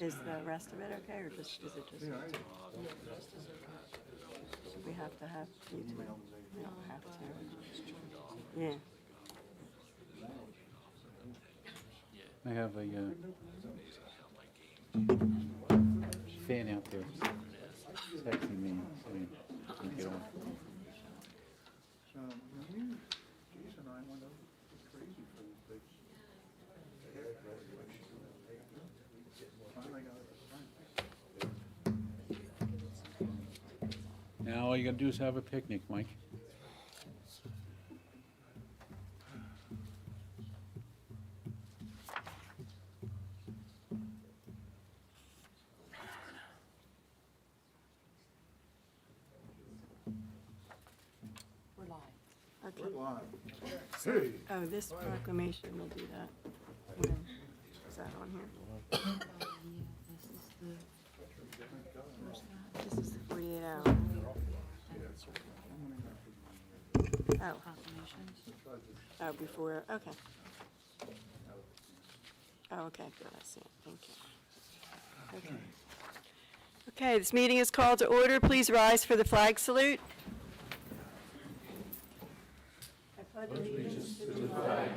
Is the rest of it okay, or just, is it just you two? Do we have to have you two? We don't have to. Yeah. I have a fan out there texting me saying, "Don't get on." So, you, Jason and I went over crazy for these things. Finally got it done. Now all you gotta do is have a picnic, Mike. We're live. Okay. We're live. Hey. Oh, this proclamation, we'll do that. When- Is that on here? This is the 48 hour. Oh. Oh, before, okay. Oh, okay, good, I see it, thank you. Okay. Okay, this meeting is called to order. Please rise for the flag salute. I pledge allegiance to the flag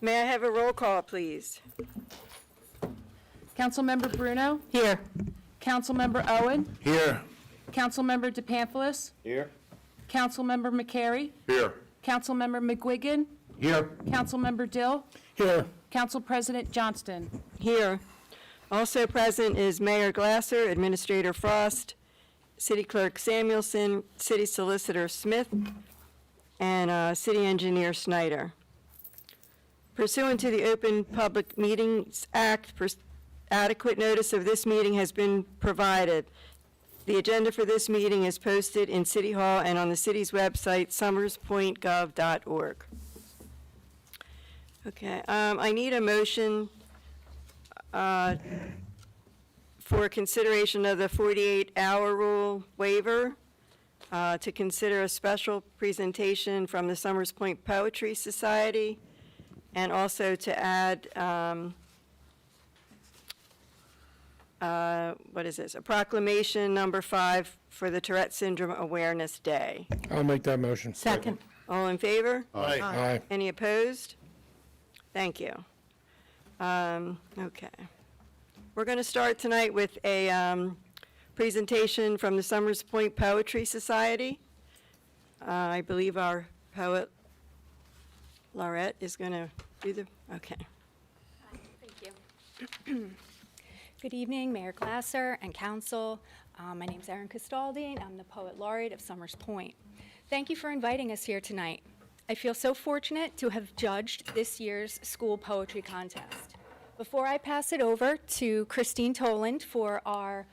May I have a roll call, please? Councilmember Bruno? Here. Councilmember Owen? Here. Councilmember DePamphlis? Here. Councilmember McCary? Here. Councilmember McGuigan? Here. Councilmember Dill? Here. Council President Johnston? Here. Also present is Mayor Glasser, Administrator Frost, City Clerk Samuelson, City Solicitor Smith, and City Engineer Snyder. Pursuant to the Open Public Meetings Act, adequate notice of this meeting has been provided. The agenda for this meeting is posted in City Hall and on the city's website, summerspointgov.org. Okay, I need a motion for consideration of the 48-hour rule waiver, to consider a special presentation from the Summers Point Poetry Society, and also to add, what is this, a proclamation number 5 for the Tourette Syndrome Awareness Day. I'll make that motion. Second. All in favor? Aye. Any opposed? Thank you. Okay. We're going to start tonight with a presentation from the Summers Point Poetry Society. I believe our poet, Laurette, is going to do the, okay. Thank you. Good evening, Mayor Glasser and Council. My name's Erin Castaldi, and I'm the Poet Laureate of Summers Point. Thank you for inviting us here tonight. I feel so fortunate to have judged this year's school poetry contest. Before I pass it over to Christine Toland for our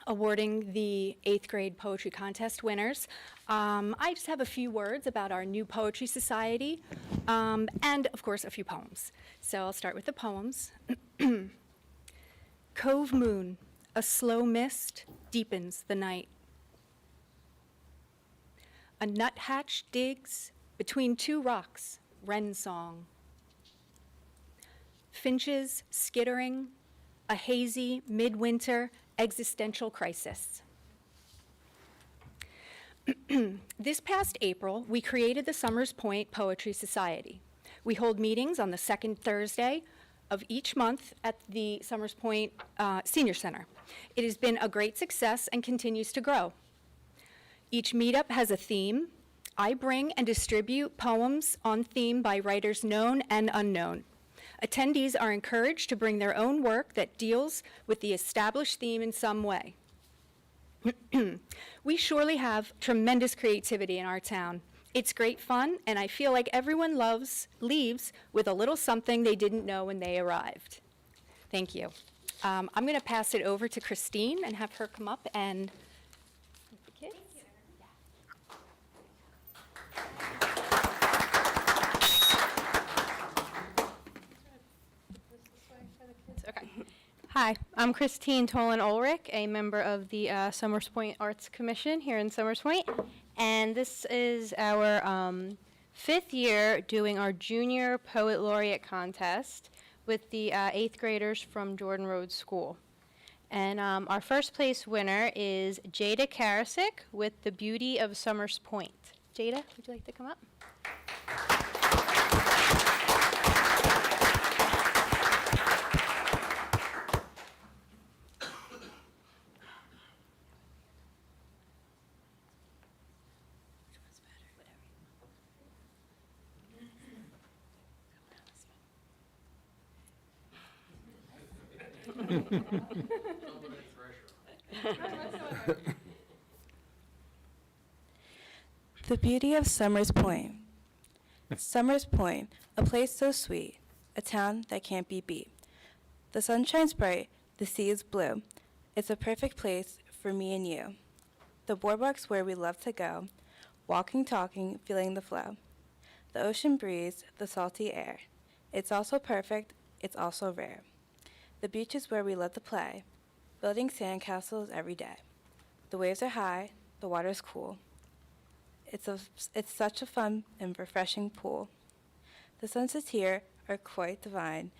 awarding the 8th grade poetry contest winners, I just have a few words about our new poetry society, and of course a few poems. So I'll start with the poems. Cove moon, a slow mist deepens the night. A nuthatch digs between two rocks, wren song. Finches skittering, a hazy midwinter existential crisis. This past April, we created the Summers Point Poetry Society. We hold meetings on the second Thursday of each month at the Summers Point Senior Center. It has been a great success and continues to grow. Each meetup has a theme. I bring and distribute poems on theme by writers known and unknown. Attendees are encouraged to bring their own work that deals with the established theme in some way. We surely have tremendous creativity in our town. It's great fun, and I feel like everyone leaves with a little something they didn't know when they arrived. Thank you. I'm going to pass it over to Christine and have her come up and meet the kids. Hi, I'm Christine Tolan Ulrich, a member of the Summers Point Arts Commission here in Summers Point, and this is our 5th year doing our Junior Poet Laureate contest with the 8th graders from Jordan Road School. And our first place winner is Jada Karasik with The Beauty of Summers Point. Jada, would you like to come up? The beauty of Summers Point. Summers Point, a place so sweet, a town that can't be beat. The sun shines bright, the sea is blue. It's a perfect place for me and you. The boardwalk's where we love to go, walking, talking, feeling the flow. The ocean breeze, the salty air. It's also perfect, it's also rare. The beach is where we love to play, building sandcastles every day. The waves are high, the water's cool. It's such a fun and refreshing pool. The sunsets here are quite divine,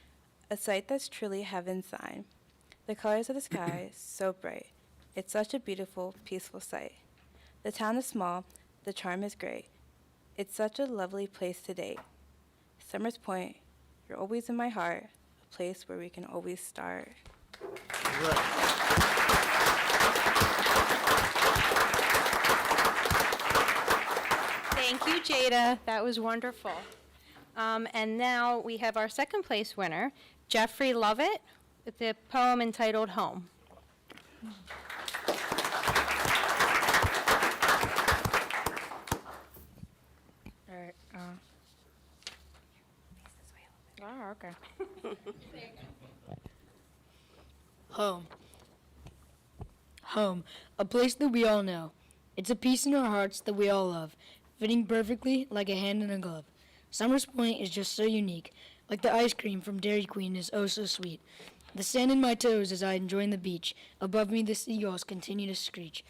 a sight that's truly heaven's sign. The colors of the sky so bright. It's such a beautiful, peaceful sight. The town is small, the charm is great. It's such a lovely place to date. Summers Point, you're always in my heart, a place where we can always start. Thank you, Jada. That was wonderful. And now we have our second place winner, Jeffrey Lovett, with the poem entitled Home. All right. Oh, okay. Home. Home, a place that we all know. It's a piece in our hearts that we all love, fitting perfectly like a hand in a glove. Summers Point is just so unique, like the ice cream from Dairy Queen is oh so sweet. The sand in my toes as I enjoy the beach. Above me the seagulls continue to screech.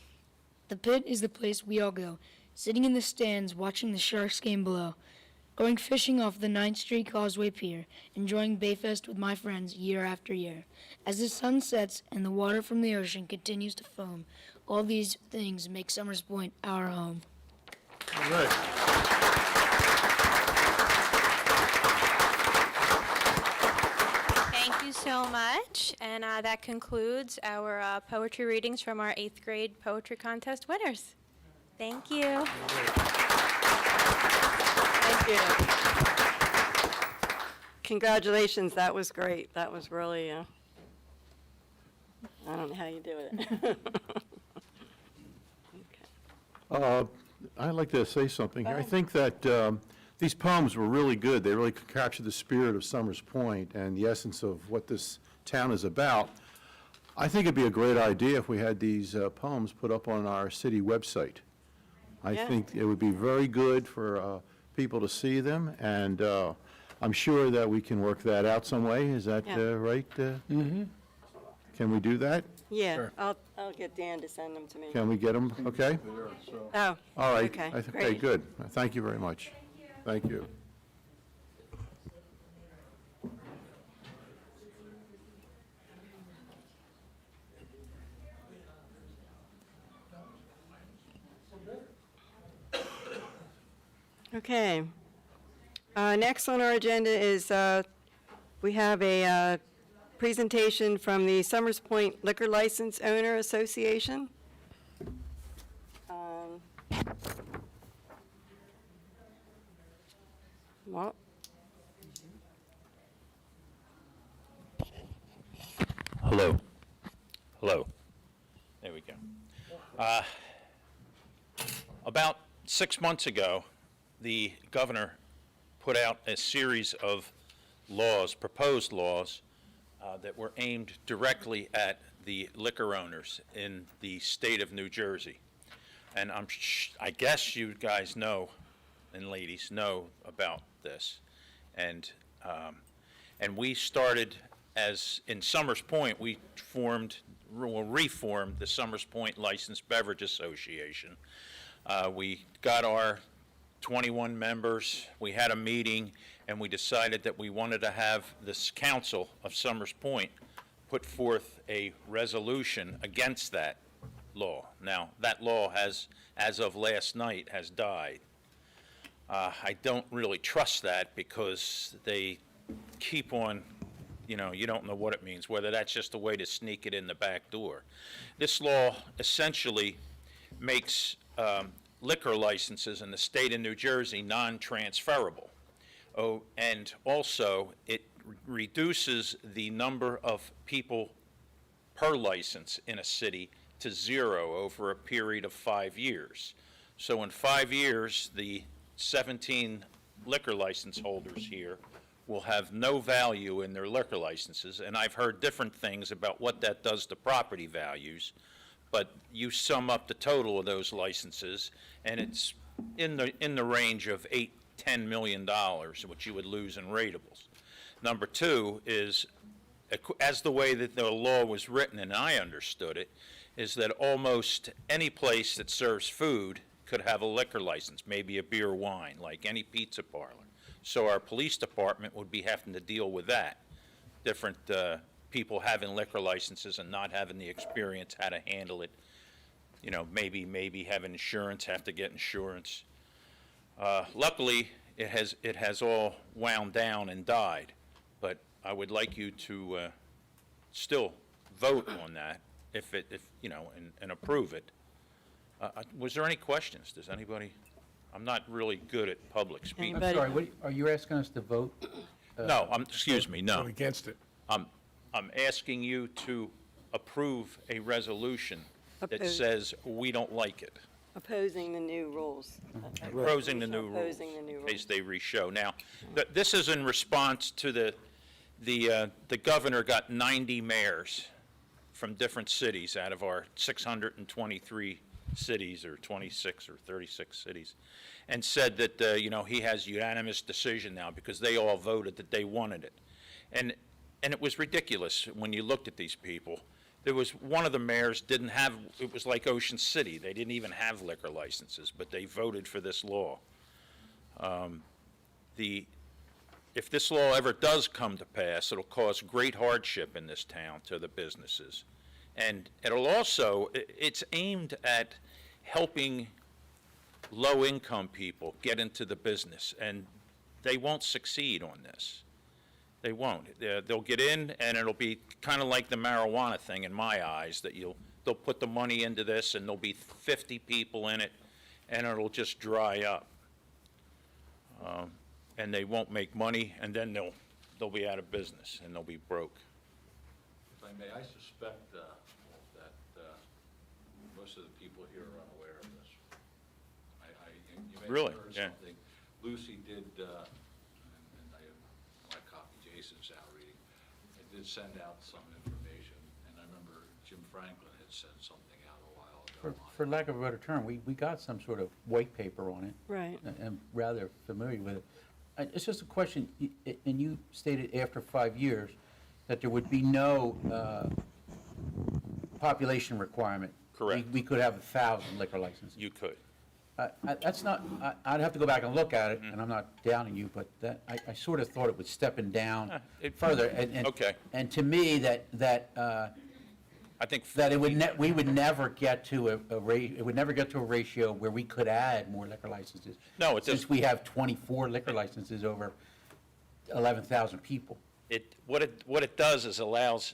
The pit is the place we all go, sitting in the stands watching the Sharks game below. Going fishing off the 9th Street Causeway Pier, enjoying Bayfest with my friends year after year. As the sun sets and the water from the ocean continues to foam, all these things make Summers Point our home. All right. Thank you so much. And that concludes our poetry readings from our 8th grade poetry contest winners. Thank you. Thank you. Congratulations, that was great. That was really, I don't know how you do it. Okay. I'd like to say something here. I think that these poems were really good. They really captured the spirit of Summers Point and the essence of what this town is about. I think it'd be a great idea if we had these poems put up on our city website. I Yeah. think it would be very good for people to see them, and I'm sure that we can work that out some way. Is that Yeah. right? Can we do that? Yeah, I'll get Dan to send them to me. Can we get them? Okay? Oh, All right. okay, Okay, great. good. Thank you very much. Thank you. Okay. Next on our agenda is, we have a presentation from the Summers Point Liquor License Owner Association. Well, Hello. Hello. There we go. About 6 months ago, the governor put out a series of laws, proposed laws, that were aimed directly at the liquor owners in the state of New Jersey. And I guess you guys know, and ladies know about this. And we started as in Summers Point, we reformed the Summers Point Licensed Beverage Association. We got our 21 members, we had a meeting, and we decided that we wanted to have this council of Summers Point put forth a resolution against that law. Now, that law has, as of last night, has died. I don't really trust that because they keep on, you don't know what it means, whether that's just a way to sneak it in the back door. This law essentially makes liquor licenses in the state of New Jersey non-transferable. Oh, and also, it reduces the number of people per license in a city to 0 over a period of 5 years. So in 5 years, the 17 liquor license holders here will have no value in their liquor licenses, and I've heard different things about what that does to property values, but you sum up the total of those licenses, and it's in the range of $8–10 million, which you would lose in ratables. Number two is, as the way that the law was written, and I understood it, is that almost any place that serves food could have a liquor license, maybe a beer or wine, like any pizza parlor. So our police department would be having to deal with that. Different people having liquor licenses and not having the experience how to handle it. Maybe having insurance, have to get insurance. Luckily, it has all wound down and died, but I would like you to still vote on that and approve it. Was there any questions? Does anybody? I'm not really good at public speaking. I'm sorry, what, are you asking us to vote? No, excuse me, no. Against it. I'm asking you to approve a resolution that Oppose. says we don't like it. Opposing the new rules. Opposing the new rules, Opposing the new in case rules. they re-show. Now, this is in response to the governor got 90 mayors from different cities out of our 623 cities, or 26 or 36 cities, and said that, he has unanimous decision now because they all voted that they wanted it. And it was ridiculous when you looked at these people. There was one of the mayors didn't have, it was like Ocean City. They didn't even have liquor licenses, but they voted for this law. If this law ever does come to pass, it'll cause great hardship in this town to the businesses. And it'll also, it's aimed at helping low-income people get into the business, and they won't succeed on this. They won't. They'll get in, and it'll be kind of like the marijuana thing in my eyes, that they'll put the money into this, and there'll be 50 people in it, and it'll just dry up. And they won't make money, and then they'll be out of business, and they'll be broke. If I may, I suspect that most of the people here are unaware of this. You may Really? have heard Yeah. something. Lucy did, and I have my copy, Jason's out reading. I did send out some information, and I remember Jim Franklin had sent something out a while ago. For lack of a better term, we got some sort of white paper on it. Right. And rather familiar with it. It's just a question, and you stated after 5 years that there would be no population requirement. Correct. We could have 1,000 liquor licenses. You could. That's not, I'd have to go back and look at it, and I'm not downing you, but I sort of thought it was stepping down further. Okay. And to me, I think that we would never get to it would never get to a ratio where we could add more liquor licenses. No, it Since does- we have 24 liquor licenses over 11,000 people. what it does is allows,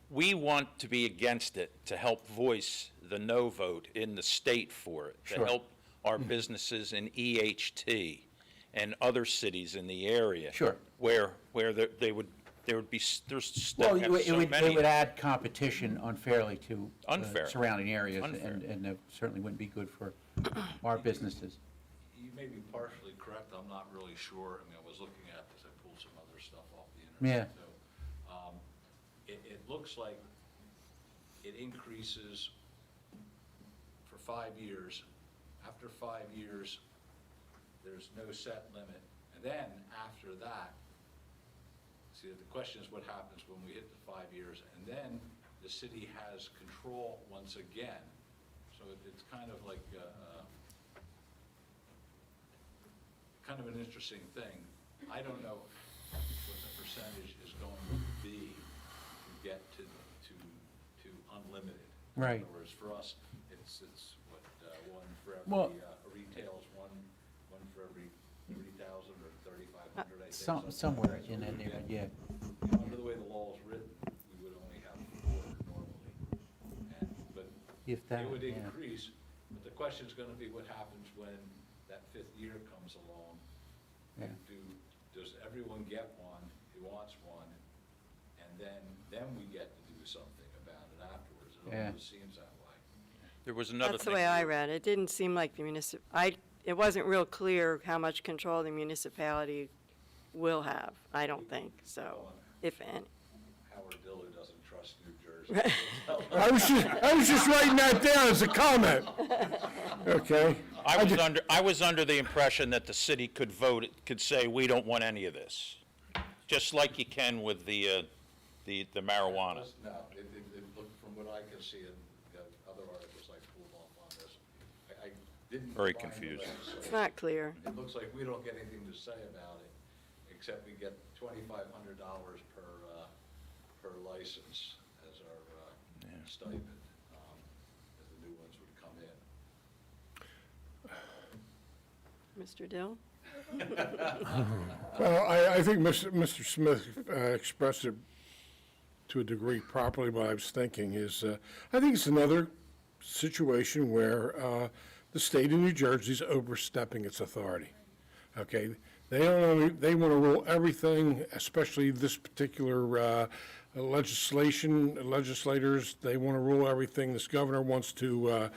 we want to be against it to help voice the no vote in the state for it, to Sure. help our businesses in EHT and other cities in the area. Sure. Where there would be, there's still Well, have so it many. would add competition unfairly to Unfair. surrounding areas, Unfair. and it certainly wouldn't be good for our businesses. You may be partially correct, I'm not really sure. I mean, I was looking at this, I pulled some other stuff off the internet. Yeah. So, it looks like it increases for 5 years. After 5 years, there's no set limit. And then, after that, the question is what happens when we hit the 5 years, and then the city has control once again. So it's kind of like, kind of an interesting thing. I don't know what the percentage is going to be to get to unlimited. Right. In other words, for us, it's what, one for Well- every, retail is one for every 3,000 or 3,500, I think. Somewhere in that neighborhood, yeah. Under the way the law is written, we would only have 4 normally. But If that, it would yeah. increase, but the question's gonna be what happens when that 5th year comes along. Yeah. Does everyone get one who wants one, and then we get to do something about it afterwards? It Yeah. almost seems that way. There was another That's thing. the way I read it. It didn't seem like the it wasn't real clear how much control the municipality will have, I don't think, so, if any. Howard Diller doesn't trust New Jersey. I was just writing that down as a comment. Okay? I was under the impression that the city could vote, could say, we don't want any of this, just like you can with the marijuana. No, it looked, from what I can see in the other articles I pulled off on this, I didn't. Very find the confusing. legislation. It's not clear. It looks like we don't get anything to say about it, except we get $2,500 per license as our stipend, as the new ones would come in. Mr. Dill? Well, I think Mr. Smith expressed it to a degree properly. What I was thinking is, I think it's another situation where the state of New Jersey is overstepping its authority. Okay? They want to rule everything, especially this particular legislators, they want to rule everything. This governor wants to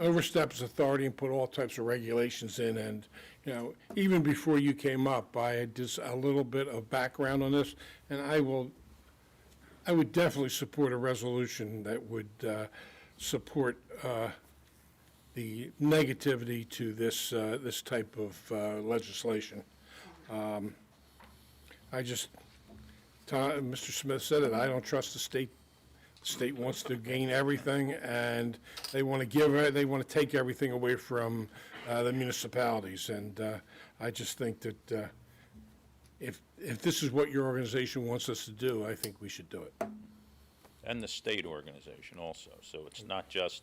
overstep his authority and put all types of regulations in. And, you know, even before you came up, I had just a little bit of background on this, and I would definitely support a resolution that would support the negativity to this type of legislation. Mr. Smith said it, I don't trust the state. The state wants to gain everything, and they want to take everything away from the municipalities. And I just think that if this is what your organization wants us to do, I think we should do it. And the state organization also, so it's not just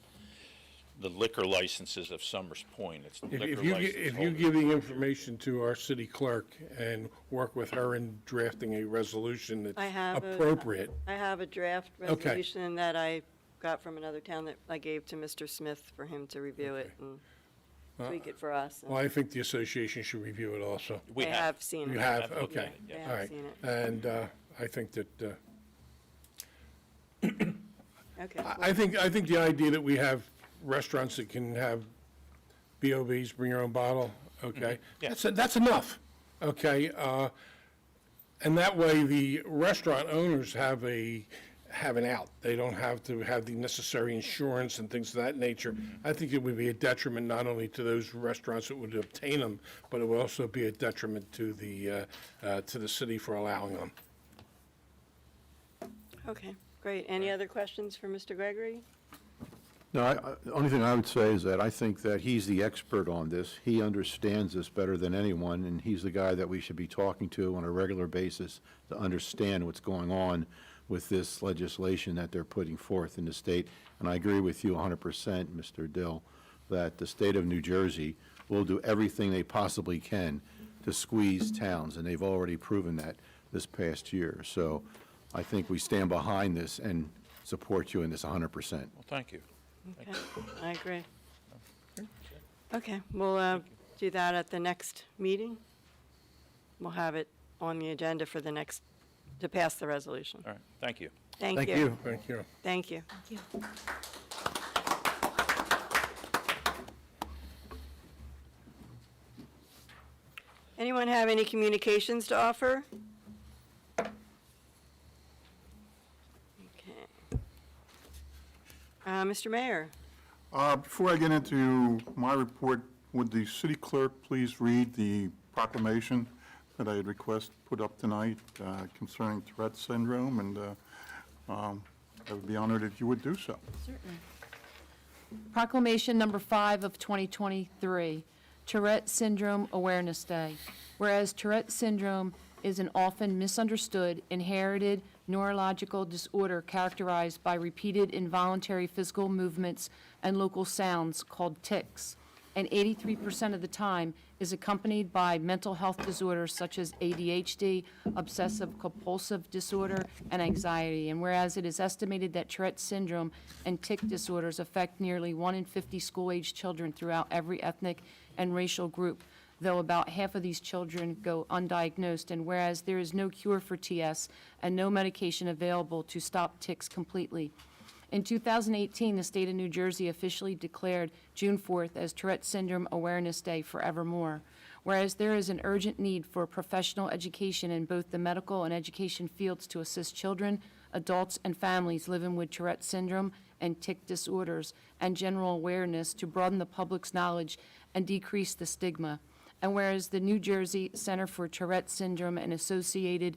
the liquor licenses of Summers Point, it's the liquor license. If you give the information to our city clerk and work with her in drafting a resolution I that's have appropriate. I have a draft Okay. resolution that I got from another town that I gave to Mr. Smith for him to review it and tweak it for us. Well, I think the association should review it also. We They have. have seen it. You have, Have looked at okay. it, yeah. They All have right. seen it. And I think that, Okay. I think the idea that we have restaurants that can have BOBs, bring your own bottle, okay? Yeah. That's enough, okay? And that way, the restaurant owners have an out. They don't have to have the necessary insurance and things of that nature. I think it would be a detriment not only to those restaurants that would obtain them, but it would also be a detriment to the city for allowing them. Okay, great. Any other questions for Mr. Gregory? No, the only thing I would say is that I think that he's the expert on this. He understands this better than anyone, and he's the guy that we should be talking to on a regular basis to understand what's going on with this legislation that they're putting forth in the state. And I agree with you 100%, Mr. Dill, that the state of New Jersey will do everything they possibly can to squeeze towns, and they've already proven that this past year. So I think we stand behind this and support you in this 100%. Well, thank you. Okay, I agree. Okay, we'll do that at the next meeting. We'll have it on the agenda for the next, to pass the resolution. All right, thank you. Thank Thank you. you. Thank you. Thank you. Anyone have any communications to offer? Okay. Mr. Mayor? Before I get into my report, would the city clerk please read the proclamation that I had requested put up tonight concerning Tourette syndrome, and I would be honored if you would do so. Certainly. Proclamation number 5 of 2023, Tourette Syndrome Awareness Day. Whereas Tourette syndrome is an often misunderstood, inherited neurological disorder characterized by repeated involuntary physical movements and local sounds called tics, and 83% of the time is accompanied by mental health disorders such as ADHD, obsessive-compulsive disorder, and anxiety. And whereas it is estimated that Tourette syndrome and tic disorders affect nearly 1 in 50 school-aged children throughout every ethnic and racial group, though about half of these children go undiagnosed, and whereas there is no cure for TS and no medication available to stop tics completely. In 2018, the state of New Jersey officially declared June 4th as Tourette Syndrome Awareness Day forevermore. Whereas there is an urgent need for professional education in both the medical and education fields to assist children, adults, and families living with Tourette syndrome and tic disorders, and general awareness to broaden the public's knowledge and decrease the stigma. And whereas the New Jersey Center for Tourette Syndrome and Associated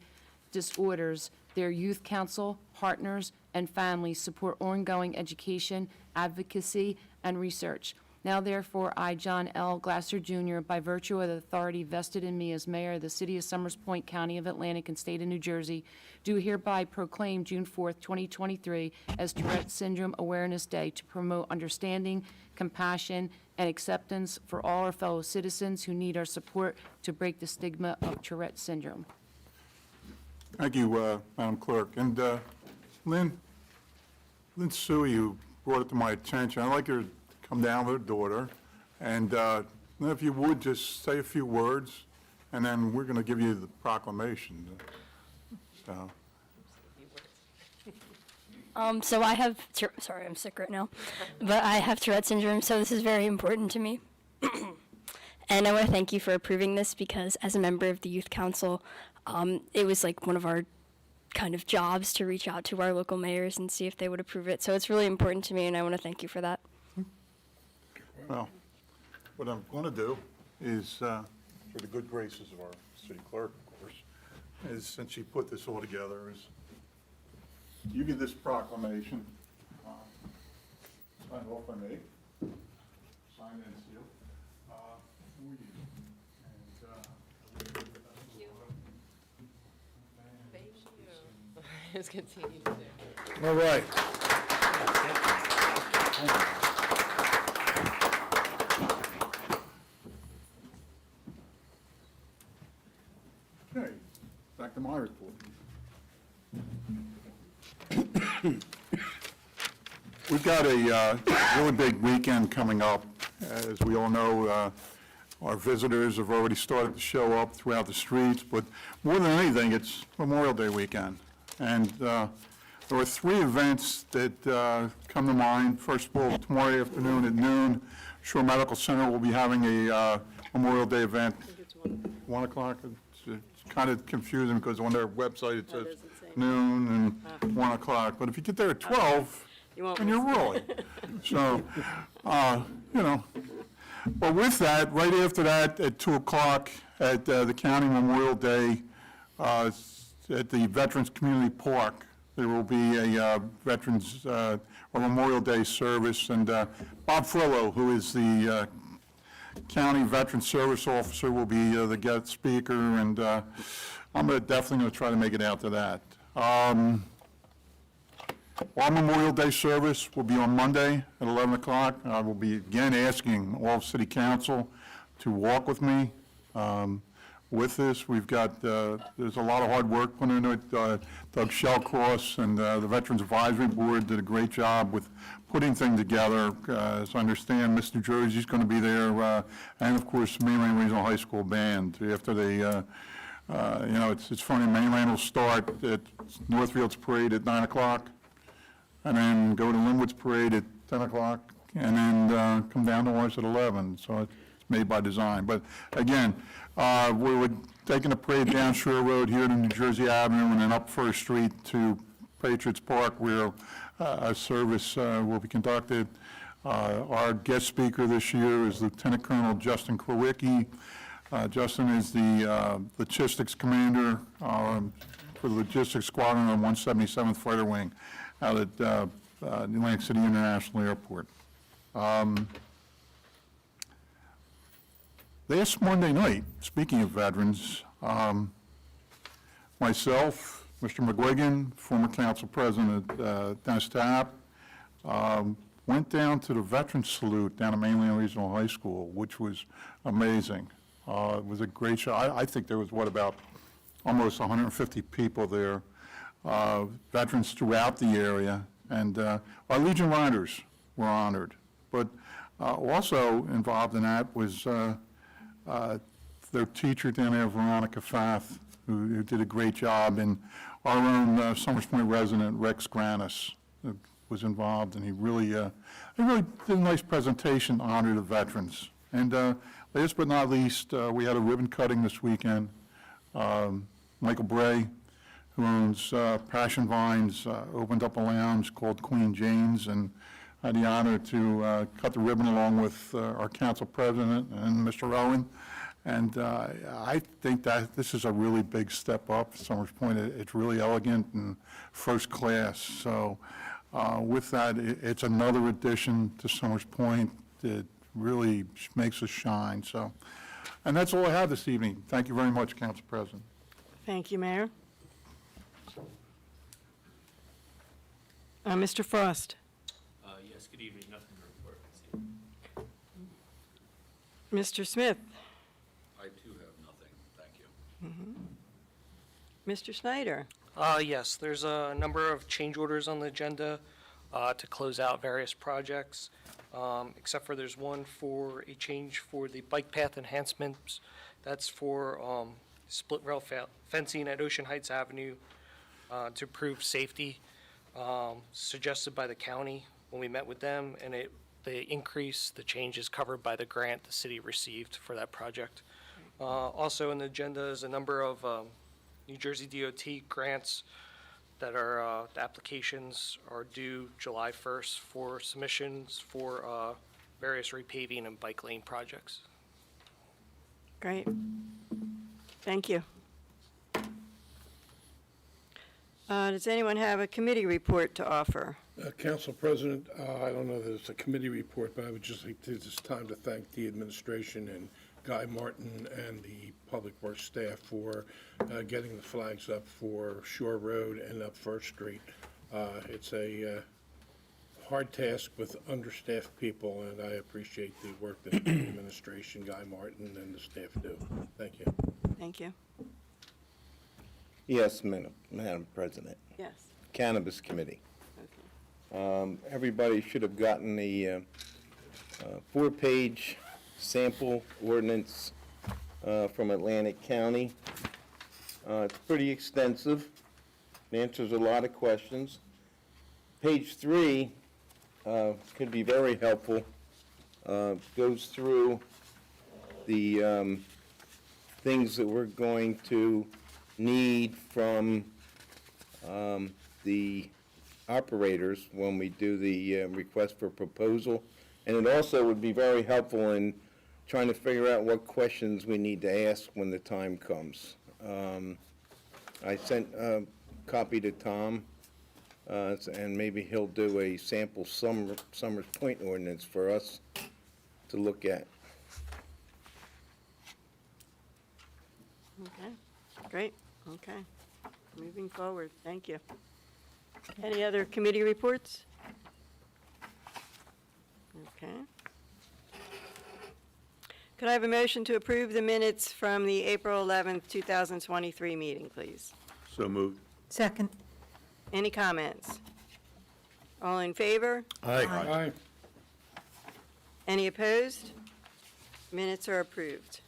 Disorders, their youth council, partners, and families support ongoing education, advocacy, and research. Now therefore, I, John L. Glasser Jr., by virtue of the authority vested in me as mayor of the city of Summers Point, county of Atlantic, and state of New Jersey, do hereby proclaim June 4th, 2023 as Tourette Syndrome Awareness Day to promote understanding, compassion, and acceptance for all our fellow citizens who need our support to break the stigma of Tourette syndrome. Thank you, Madam Clerk. And Lynn Suey, who brought it to my attention, I'd like her to come down with her daughter, and if you would, just say a few words, and then we're going to give you the proclamation. So, So I have, sorry, I'm sick right now, but I have Tourette syndrome, so this is very important to me. And I want to thank you for approving this, because as a member of the Youth Council, it was like one of our kind of jobs to reach out to our local mayors and see if they would approve it. So it's really important to me, and I want to thank you for that. well, what I'm going to do is, for the good graces of our city clerk, of course, is, since she put this all together, is you get this proclamation, signed off by me, signed and sealed, for you. It's continued to. All right. Okay, back to my report. We've got a really big weekend coming up. As we all know, our visitors have already started to show up throughout the streets, but more than anything, it's Memorial Day weekend. And there are 3 events that come to mind. First of all, tomorrow afternoon at noon, Shore Medical Center will be having a Memorial Day event. 1 o'clock? It's kind of confusing because on their website it says noon and 1 o'clock. But if you get there at 12, then you're early. So, you know. But with that, right after that, at 2 o'clock at the County Memorial Day, at the Veterans Community Park, there will be a Veterans or Memorial Day service, and Bob Frillo, who is the County Veteran Service Officer, will be the guest speaker, and I'm definitely going to try to make it out to that. Our Memorial Day service will be on Monday at 11 o'clock. I will be again asking all City Council to walk with me with this. We've got, there's a lot of hard work put into it. Doug Shellcross and the Veterans Advisory Board did a great job with putting things together. As I understand, Miss New Jersey's going to be there, and of course, Mainland Regional High School Band. After they, you know, it's funny, Mainland will start at Northfield's Parade at 9 o'clock, and then go to Linwood's Parade at 10 o'clock, and then come down to ours at 11. So it's made by design. But again, we were taking the parade down Shore Road here to New Jersey Avenue and then up First Street to Patriots Park, where a service will be conducted. Our guest speaker this year is Lieutenant Colonel Justin Krowicki. Justin is the logistics commander for the logistics squadron on 177th Fighter Wing out at Atlantic City International Airport. Last Monday night, speaking of veterans, myself, Mr. McGuigan, former council president Dennis Tapp, went down to the Veterans Salute down at Mainland Regional High School, which was amazing. It was a great show. I think there was, about almost 150 people there, veterans throughout the area, and our Legion Riders were honored. But also involved in that was their teacher down there, Veronica Fath, who did a great job, and our own Summers Point resident, Rex Granis, was involved, and he really did a nice presentation to honor the veterans. And last but not least, we had a ribbon cutting this weekend. Michael Bray, who owns Passion Vines, opened up a lounge called Queen Jane's, and I had the honor to cut the ribbon along with our council president and Mr. Owen. And I think that this is a really big step up. Summers Point, it's really elegant and first class. So with that, it's another addition to Summers Point that really makes us shine. So, and that's all I have this evening. Thank you very much, Council President. Thank you, Mayor. Mr. Frost. Yes, good evening. Nothing to report this evening. Mr. Smith. I too have nothing, thank you. Mr. Snyder. Yes, there's a number of change orders on the agenda to close out various projects, except for there's one for a change for the bike path enhancements. That's for split rail fencing at Ocean Heights Avenue to improve safety, suggested by the county when we met with them, and the change is covered by the grant the city received for that project. Also on the agenda is a number of New Jersey DOT grants that are, the applications are due July 1st for submissions for various repaving and bike lane projects. Great. Thank you. Does anyone have a committee report to offer? Council President, I don't know that it's a committee report, but I would just like to take this time to thank the administration and Guy Martin and the Public Works staff for getting the flags up for Shore Road and up First Street. It's a hard task with understaffed people, and I appreciate the work that the administration, Guy Martin, and the staff do. Thank you. Thank you. Yes, Madam President. Yes. Cannabis Committee. Okay. Everybody should have gotten the 4-page sample ordinance from Atlantic County. It's pretty extensive. It answers a lot of questions. Page 3 could be very helpful. Goes through the things that we're going to need from the operators when we do the request for proposal. And it also would be very helpful in trying to figure out what questions we need to ask when the time comes. I sent a copy to Tom, and maybe he'll do a sample Summers Point ordinance for us to look at. Okay. Great. Okay. Moving forward. Thank you. Any other committee reports? Okay. Could I have a motion to approve the minutes from the April 11th, 2023 meeting, please? So moved. Second. Any comments? All in favor? Aye. Any opposed? Minutes are approved.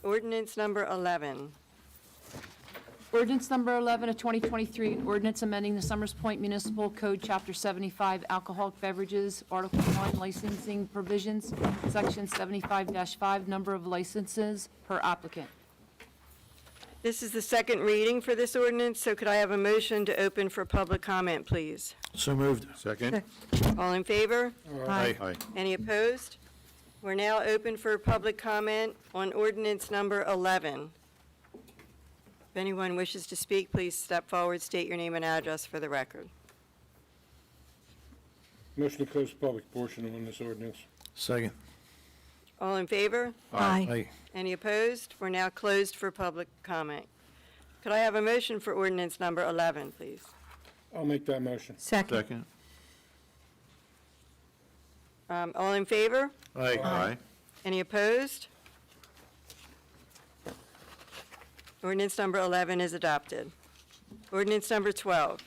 Ordinance number 11. Ordinance number 11 of 2023, ordinance amending the Summers Point Municipal Code, Chapter 75, alcoholic beverages, Article 1, licensing provisions, Section 75-5, number of licenses per applicant. This is the second reading for this ordinance, so could I have a motion to open for public comment, please? So moved. Second. All in favor? Aye. Any opposed? We're now open for public comment on ordinance number 11. If anyone wishes to speak, please step forward, state your name and address for the record. Motion to close the public portion on this ordinance. Second. All in favor? Aye. Any opposed? We're now closed for public comment. Could I have a motion for ordinance number 11, please? I'll make that motion. Second. All in favor? Aye. Any opposed? Ordinance number 11 is adopted. Ordinance number 12.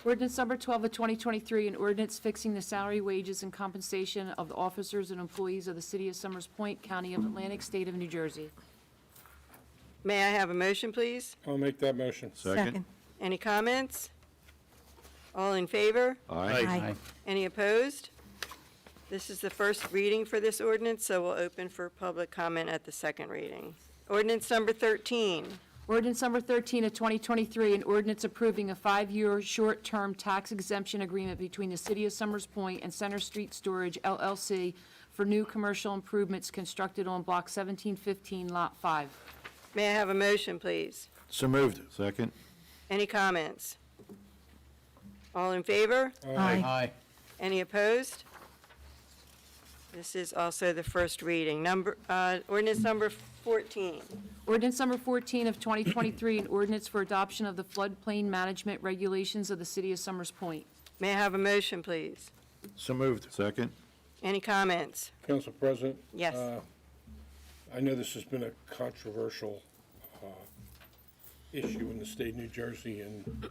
Ordinance number 12 of 2023, an ordinance fixing the salary, wages, and compensation of the officers and employees of the City of Summers Point, County of Atlantic, State of New Jersey. May I have a motion, please? I'll make that motion. Second. Any comments? All in favor? Aye. Any opposed? This is the first reading for this ordinance, so we'll open for public comment at the second reading. Ordinance number 13. Ordinance number 13 of 2023, an ordinance approving a 5-year short-term tax exemption agreement between the City of Summers Point and Center Street Storage LLC for new commercial improvements constructed on Block 1715, Lot 5. May I have a motion, please? So moved. Second. Any comments? All in favor? Aye. Any opposed? This is also the first reading. Ordinance number 14. Ordinance number 14 of 2023, an ordinance for adoption of the floodplain management regulations of the City of Summers Point. May I have a motion, please? So moved. Second. Any comments? Council President? Yes. I know this has been a controversial issue in the state of New Jersey, and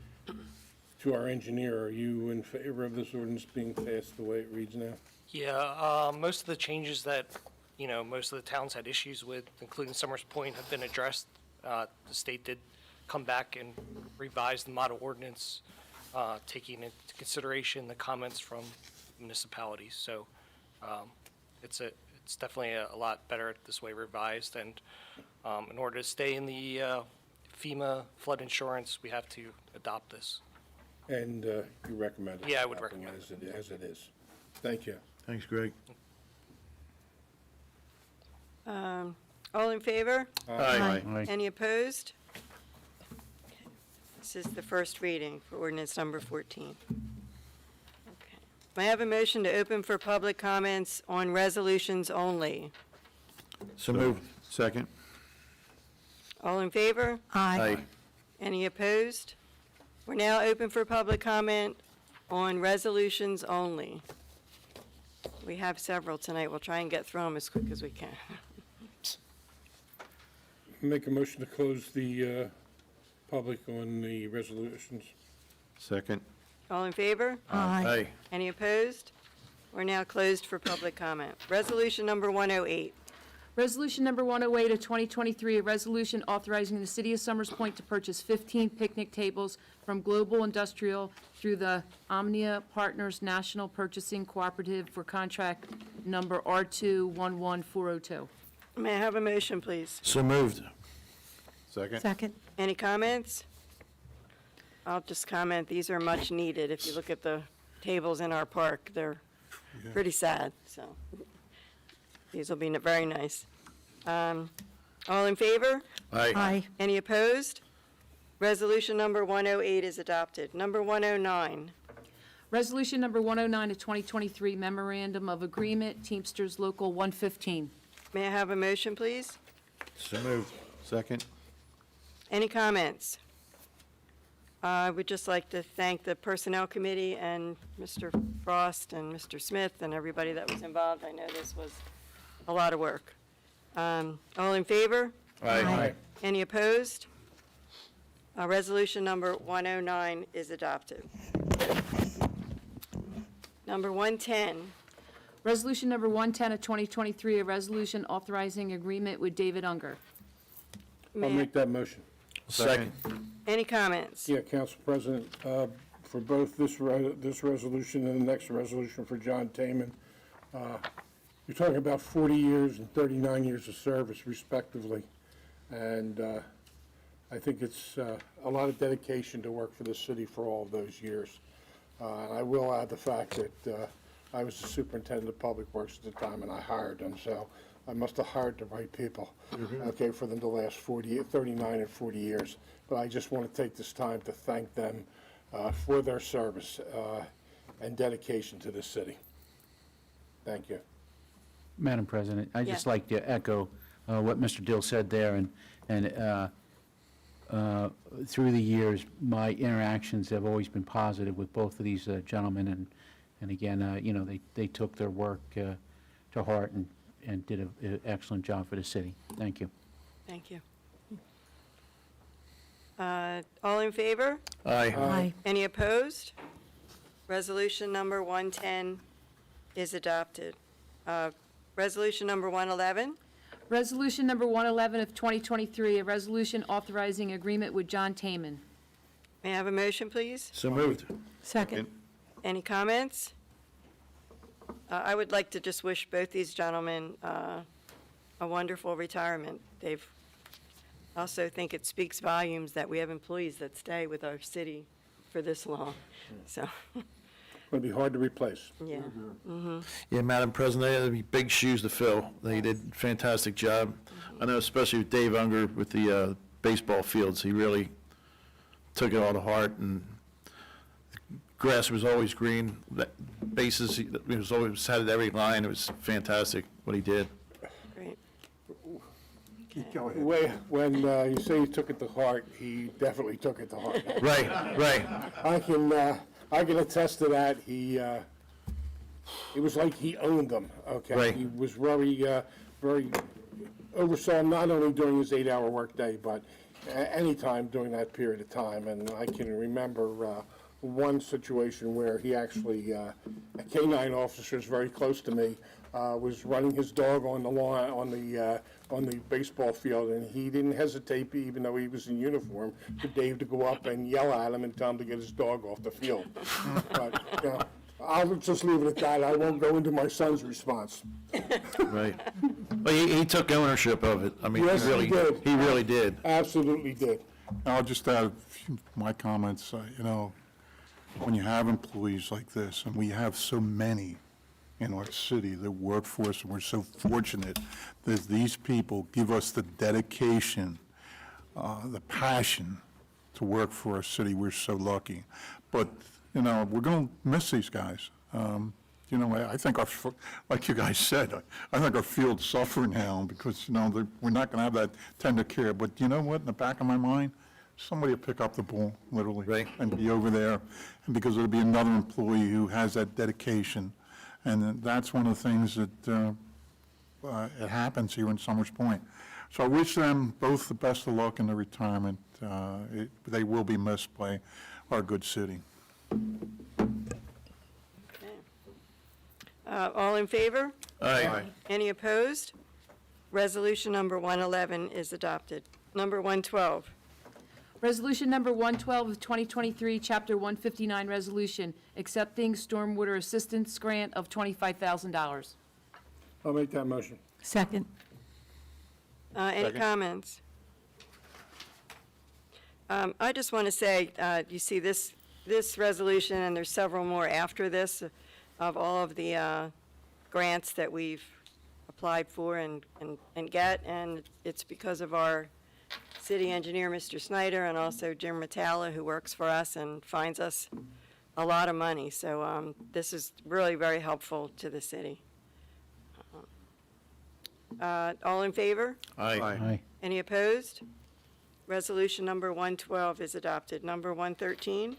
to our engineer, are you in favor of this ordinance being passed the way it reads now? Yeah, most of the changes that, most of the towns had issues with, including Summers Point, have been addressed. The state did come back and revise the model ordinance, taking into consideration the comments from municipalities. So it's definitely a lot better this way revised. And in order to stay in the FEMA flood insurance, we have to adopt this. And you recommend it? Yeah, I would adopting recommend it. As it is. Thank you. Thanks, Greg. All in favor? Aye. Any opposed? This is the first reading for ordinance number 14. Okay. May I have a motion to open for public comments on resolutions only? So moved. Second. All in favor? Aye. Any opposed? We're now open for public comment on resolutions only. We have several tonight. We'll try and get through them as quick as we can. Make a motion to close the public on the resolutions. Second. All in favor? Aye. Any opposed? We're now closed for public comment. Resolution number 108. Resolution number 108 of 2023, a resolution authorizing the City of Summers Point to purchase 15 picnic tables from Global Industrial through the Omnia Partners National Purchasing Cooperative for contract number R211402. May I have a motion, please? So moved. Second. Any comments? I'll just comment, these are much needed. If you look at the tables in our park, they're pretty sad, so these will be very nice. All in favor? Aye. Any opposed? Resolution number 108 is adopted. Number 109. Resolution number 109 of 2023, memorandum of agreement, Teamsters Local 115. May I have a motion, please? So moved. Second. Any comments? I would just like to thank the Personnel Committee and Mr. Frost and Mr. Smith and everybody that was involved. I know this was a lot of work. All in favor? Aye. Any opposed? Resolution number 109 is adopted. Number 110. Resolution number 110 of 2023, a resolution authorizing agreement with David Unger. I'll make that motion. Second. Any comments? Yeah, Council President, for both this resolution and the next resolution for John Taman, you're talking about 40 years and 39 years of service respectively. And I think it's a lot of dedication to work for the city for all of those years. And I will add the fact that I was the superintendent of public works at the time, and I hired them, so I must have hired the right people, okay, for them to last 39 and 40 years. But I just want to take this time to thank them for their service and dedication to the city. Thank you. Madam President, I'd just Yeah. like to echo what Mr. Dill said there, and through the years, my interactions have always been positive with both of these gentlemen, and again, you know, they took their work to heart and did an excellent job for the city. Thank you. Thank you. All in favor? Aye. Any opposed? Resolution number 110 is adopted. Resolution number 111, Resolution number 111 of 2023, a resolution authorizing agreement with John Taman. may I have a motion, please? So moved. Second. Any comments? I would like to just wish both these gentlemen a wonderful retirement. They've, also think it speaks volumes that we have employees that stay with our city for this long, so, It'll be hard to replace. yeah. Yeah, Madam President, they had big shoes to fill. They did a fantastic job. I know especially with Dave Unger with the baseball fields, he really took it all to heart, and grass was always green, bases, he was always had it every line. It was fantastic what he did. Great. When you say he took it to heart, he definitely took it to heart. Right, right. I can attest to that. It was like he owned them, okay? Right. He was very oversaw not only during his 8-hour workday, but any time during that period of time. And I can remember one situation where he actually, a K-9 officer is very close to me, was running his dog on the lawn, on the baseball field, and he didn't hesitate, even though he was in uniform, for Dave to go up and yell at him and tell him to get his dog off the field. But, you know, I'll just leave it at that. I won't go into my son's response. Right. Well, he took ownership of it. I mean, Yes, he did. He really did. Absolutely did. I'll just add a few of my comments. You know, when you have employees like this, and we have so many in our city, the workforce, and we're so fortunate that these people give us the dedication, the passion to work for our city. We're so lucky. But, you know, we're going to miss these guys. You know, I think like you guys said, I think our field's suffering now because, you know, we're not going to have that tender care. But you know what, in the back of my mind, somebody will pick up the ball, literally, Right. and be over there. And because there'll be another employee who has that dedication. And that's one of the things that it happens here in Summers Point. So I wish them both the best of luck in their retirement. They will be missed by our good city. All in favor? Aye. Any opposed? Resolution number 111 is adopted. Number 112, Resolution number 112 of 2023, Chapter 159 resolution, accepting stormwater assistance grant of $25,000. I'll make that motion. Second. Any Second. comments? I just want to say, you see this resolution, and there's several more after this, of all of the grants that we've applied for and get, and it's because of our city engineer, Mr. Snyder, and also Jim Metallo, who works for us and finds us a lot of money. So this is really very helpful to the city. All in favor? Aye. Any opposed? Resolution number 112 is adopted. Number 113,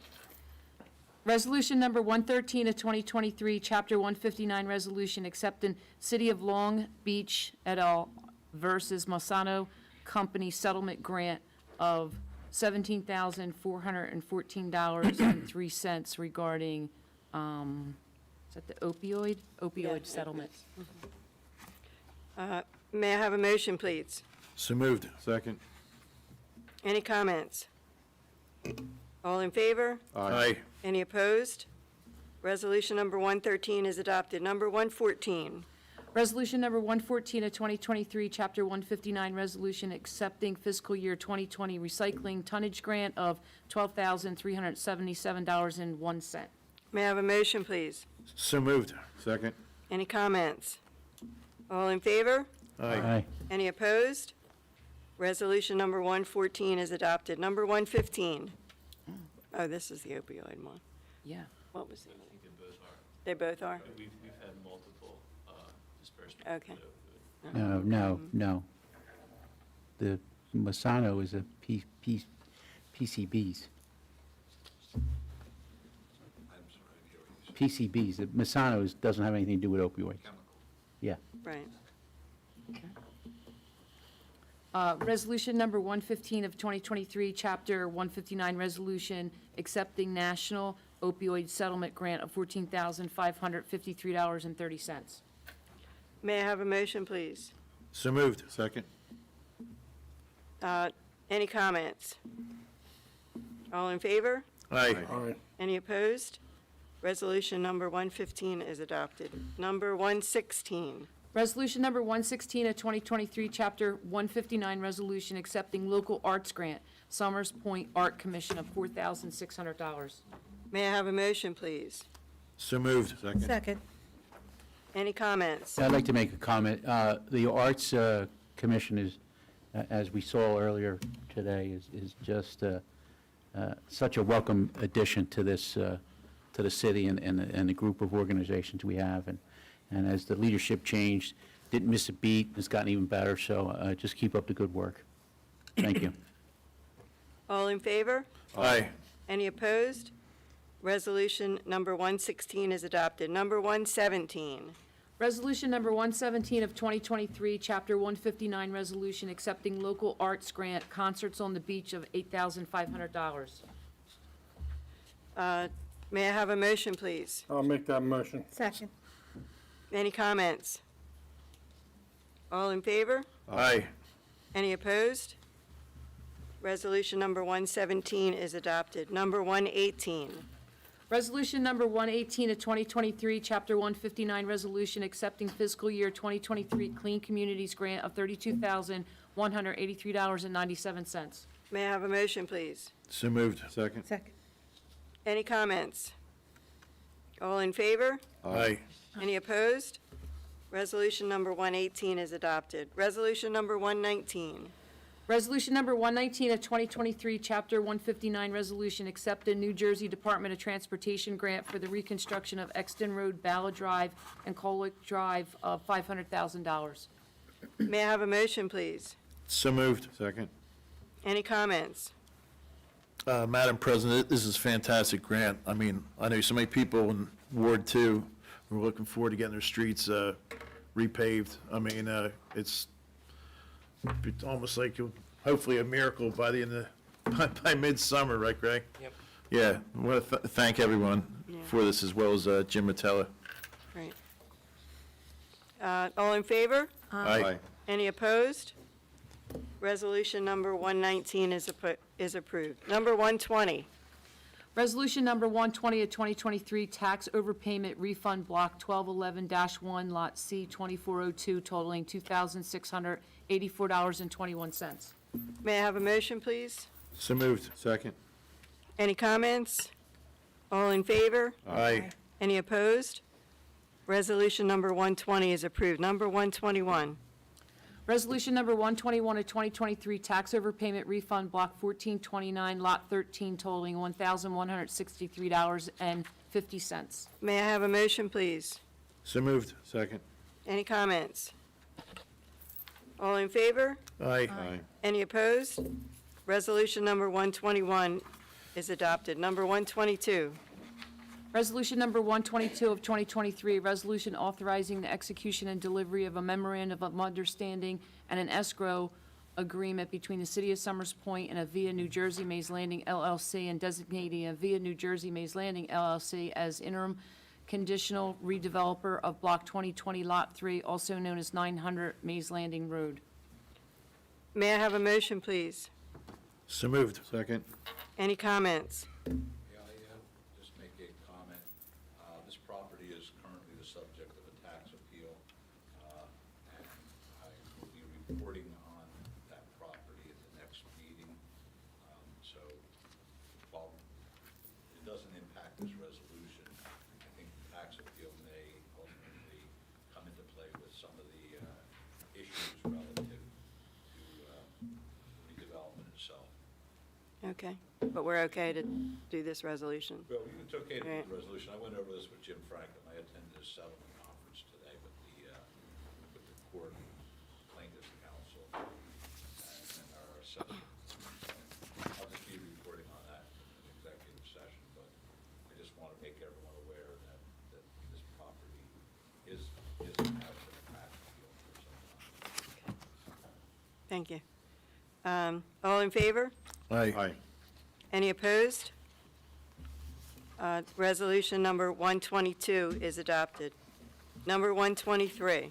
Resolution number 113 of 2023, Chapter 159 resolution, accepting City of Long Beach et al. Versus Mosano Company settlement grant of $17,414.03 regarding, is that the opioid settlements? may I have a motion, please? So moved. Second. Any comments? All in favor? Aye. Any opposed? Resolution number 113 is adopted. Number 114, Resolution number 114 of 2023, Chapter 159, resolution accepting fiscal year 2020 recycling tonnage grant of $12,377.01. May I have a motion, please? So moved. Second. Any comments? All in favor? Aye. Any opposed? Resolution number 114 is adopted. Number 115. Oh, this is the opioid one. Yeah. What was the I think they both are. They both are? We've had multiple disbursements. Okay. No. The Masano is a PCBs. I'm sorry, I didn't hear what you said. PCBs. The Masano doesn't have anything to do with opioids. Yeah. Right. Resolution number 115 of 2023, Chapter 159, resolution accepting national opioid settlement grant of $14,553.30. May I have a motion, please? So moved. Second. Any comments? All in favor? Aye. Any opposed? Resolution number 115 is adopted. Number 116. Resolution number 116 of 2023, Chapter 159, resolution accepting local arts grant, Summers Point Art Commission of $4,600. May I have a motion, please? So moved. Second. Any comments? I'd like to make a comment. The Arts Commission is, as we saw earlier today, is just such a welcome addition to this, to the city and the group of organizations we have. And as the leadership changed, didn't miss a beat, it's gotten even better, so just keep up the good work. Thank you. All in favor? Aye. Any opposed? Resolution number 116 is adopted. Number 117. Resolution number 117 of 2023, Chapter 159, resolution accepting local arts grant, Concerts on the Beach of $8,500. May I have a motion, please? I'll make that motion. Second. Any comments? All in favor? Aye. Any opposed? Resolution number 117 is adopted. Number 118. Resolution number 118 of 2023, Chapter 159, resolution accepting fiscal year 2023 Clean Communities grant of $32,183.97. May I have a motion, please? So moved. Second. Second. Any comments? All in favor? Aye. Any opposed? Resolution number 118 is adopted. Resolution number 119. Resolution number 119 of 2023, Chapter 159, resolution accepted New Jersey Department of Transportation grant for the reconstruction of Exton Road, Ballard Drive, and Colic Drive of $500,000. May I have a motion, please? So moved. Second. Any comments? Madam President, this is a fantastic grant. I mean, I know so many people in Ward 2 who are looking forward to getting their streets repaved. I mean, it's almost like hopefully a miracle by the end of, by midsummer, right, Greg? Yep. Yeah, I want to thank everyone for this, as well as Jim Matella. Right. All in favor? Aye. Any opposed? Resolution number 119 is approved. Number 120. Resolution number 120 of 2023, tax overpayment refund block 1211-1, lot C 2402, totaling $2,684.21. May I have a motion, please? So moved. Second. Any comments? All in favor? Aye. Any opposed? Resolution number 120 is approved. Number 121. Resolution number 121 of 2023, tax overpayment refund block 1429, lot 13, totaling $1,163.50. May I have a motion, please? So moved. Second. Any comments? All in favor? Aye. Any opposed? Resolution number 121 is adopted. Number 122. Resolution number 122 of 2023, resolution authorizing the execution and delivery of a memorandum of understanding and an escrow agreement between the City of Summers Point and Avia New Jersey Mays Landing LLC, and designating Avia New Jersey Mays Landing LLC as interim conditional redeveloper of Block 2020, Lot 3, also known as 900 Mays Landing Road. May I have a motion, please? So moved. Second. Any comments? Yeah, just make a comment. This property is currently the subject of a tax appeal. reporting on that property at the next meeting. So while it doesn't impact this resolution, I think the tax appeal may ultimately come into play with some of the issues relative to redevelopment itself. Okay, but we're okay to do this resolution? Well, it's okay to do Right. the resolution. I went over this with Jim Franklin. I attended a settlement conference today with the court plaintiffs' counsel and our settlement. I'll just be reporting on that in an executive session, but I just want to make everyone aware that this property has been a tax appeal for some time. Thank you. All in favor? Aye. Any opposed? Resolution number 122 is adopted. Number 123.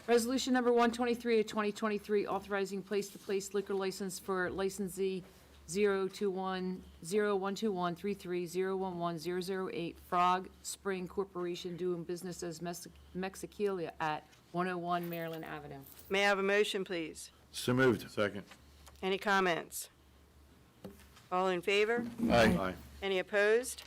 Resolution number 123 of 2023, authorizing place-to-place liquor license for licensee 021-0121-33-011-008 Frog Spring Corporation doing business as Mexicalia at 101 Maryland Avenue. May I have a motion, please? So moved. Second. Any comments? All in favor? Aye. Any opposed?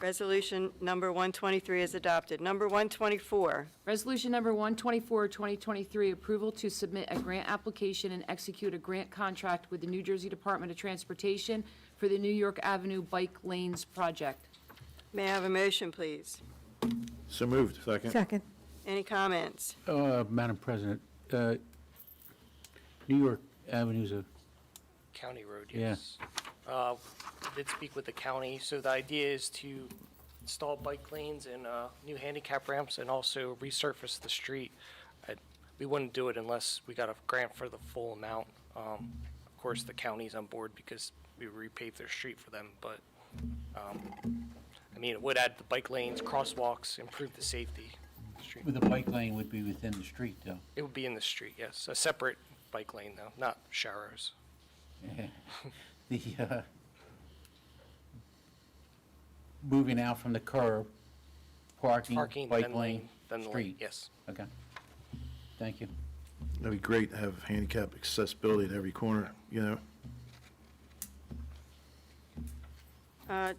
Resolution number 123 is adopted. Number 124. Resolution number 124, 2023, approval to submit a grant application and execute a grant contract with the New Jersey Department of Transportation for the New York Avenue Bike Lanes Project. May I have a motion, please? So moved. Second. Any comments? Madam President, New York Avenue's a, County road, Yeah. yes. Did speak with the county, so the idea is to install bike lanes and new handicap ramps and also resurface the street. We wouldn't do it unless we got a grant for the full amount. Of course, the county's on board because we repaved their street for them, but, I mean, it would add the bike lanes, crosswalks, improve the safety. Street. the bike lane would be within the street, though. It would be in the street, yes, a separate bike lane though, not Sharrows. The, moving out from the curb, parking, Parking, bike then lane, lane, then the lane, street. yes. Okay. Thank you. That'd be great to have handicap accessibility in every corner, you know?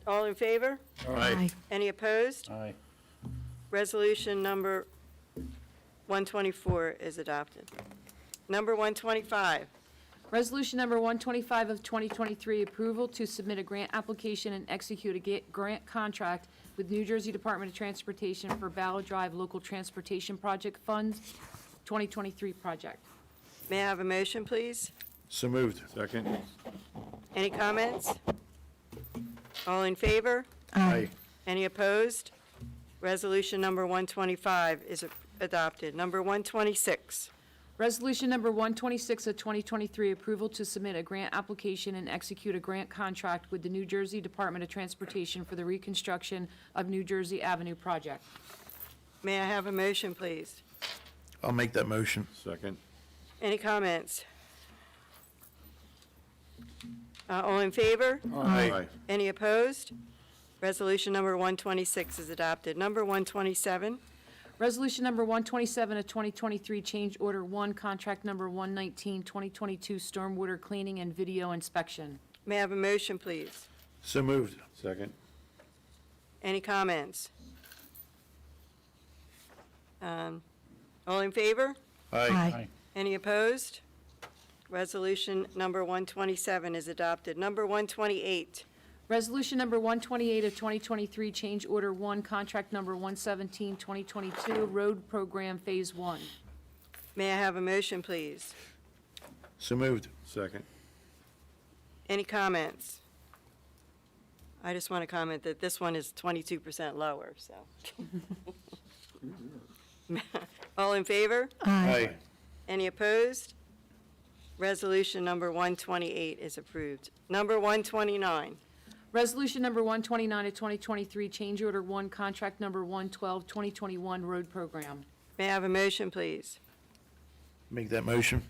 All in favor? Aye. Any opposed? Aye. Resolution number 124 is adopted. Number 125. Resolution number 125 of 2023, approval to submit a grant application and execute a grant contract with New Jersey Department of Transportation for Ballard Drive Local Transportation Project Funds, 2023 project. May I have a motion, please? So moved. Second. Any comments? All in favor? Aye. Any opposed? Resolution number 125 is adopted. Number 126. Resolution number 126 of 2023, approval to submit a grant application and execute a grant contract with the New Jersey Department of Transportation for the reconstruction of New Jersey Avenue project. May I have a motion, please? I'll make that motion. Second. Any comments? All in favor? Aye. Any opposed? Resolution number 126 is adopted. Number 127. Resolution number 127 of 2023, change order 1, contract number 119, 2022, stormwater cleaning and video inspection. May I have a motion, please? So moved. Second. Any comments? All in favor? Aye. Any opposed? Resolution number 127 is adopted. Number 128. Resolution number 128 of 2023, change order 1, contract number 117, 2022, road program phase 1. May I have a motion, please? So moved. Second. Any comments? I just want to comment that this one is 22% lower, so. All in favor? Aye. Any opposed? Resolution number 128 is approved. Number 129. Resolution number 129 of 2023, change order 1, contract number 112, 2021, road program. May I have a motion, please? Make that motion.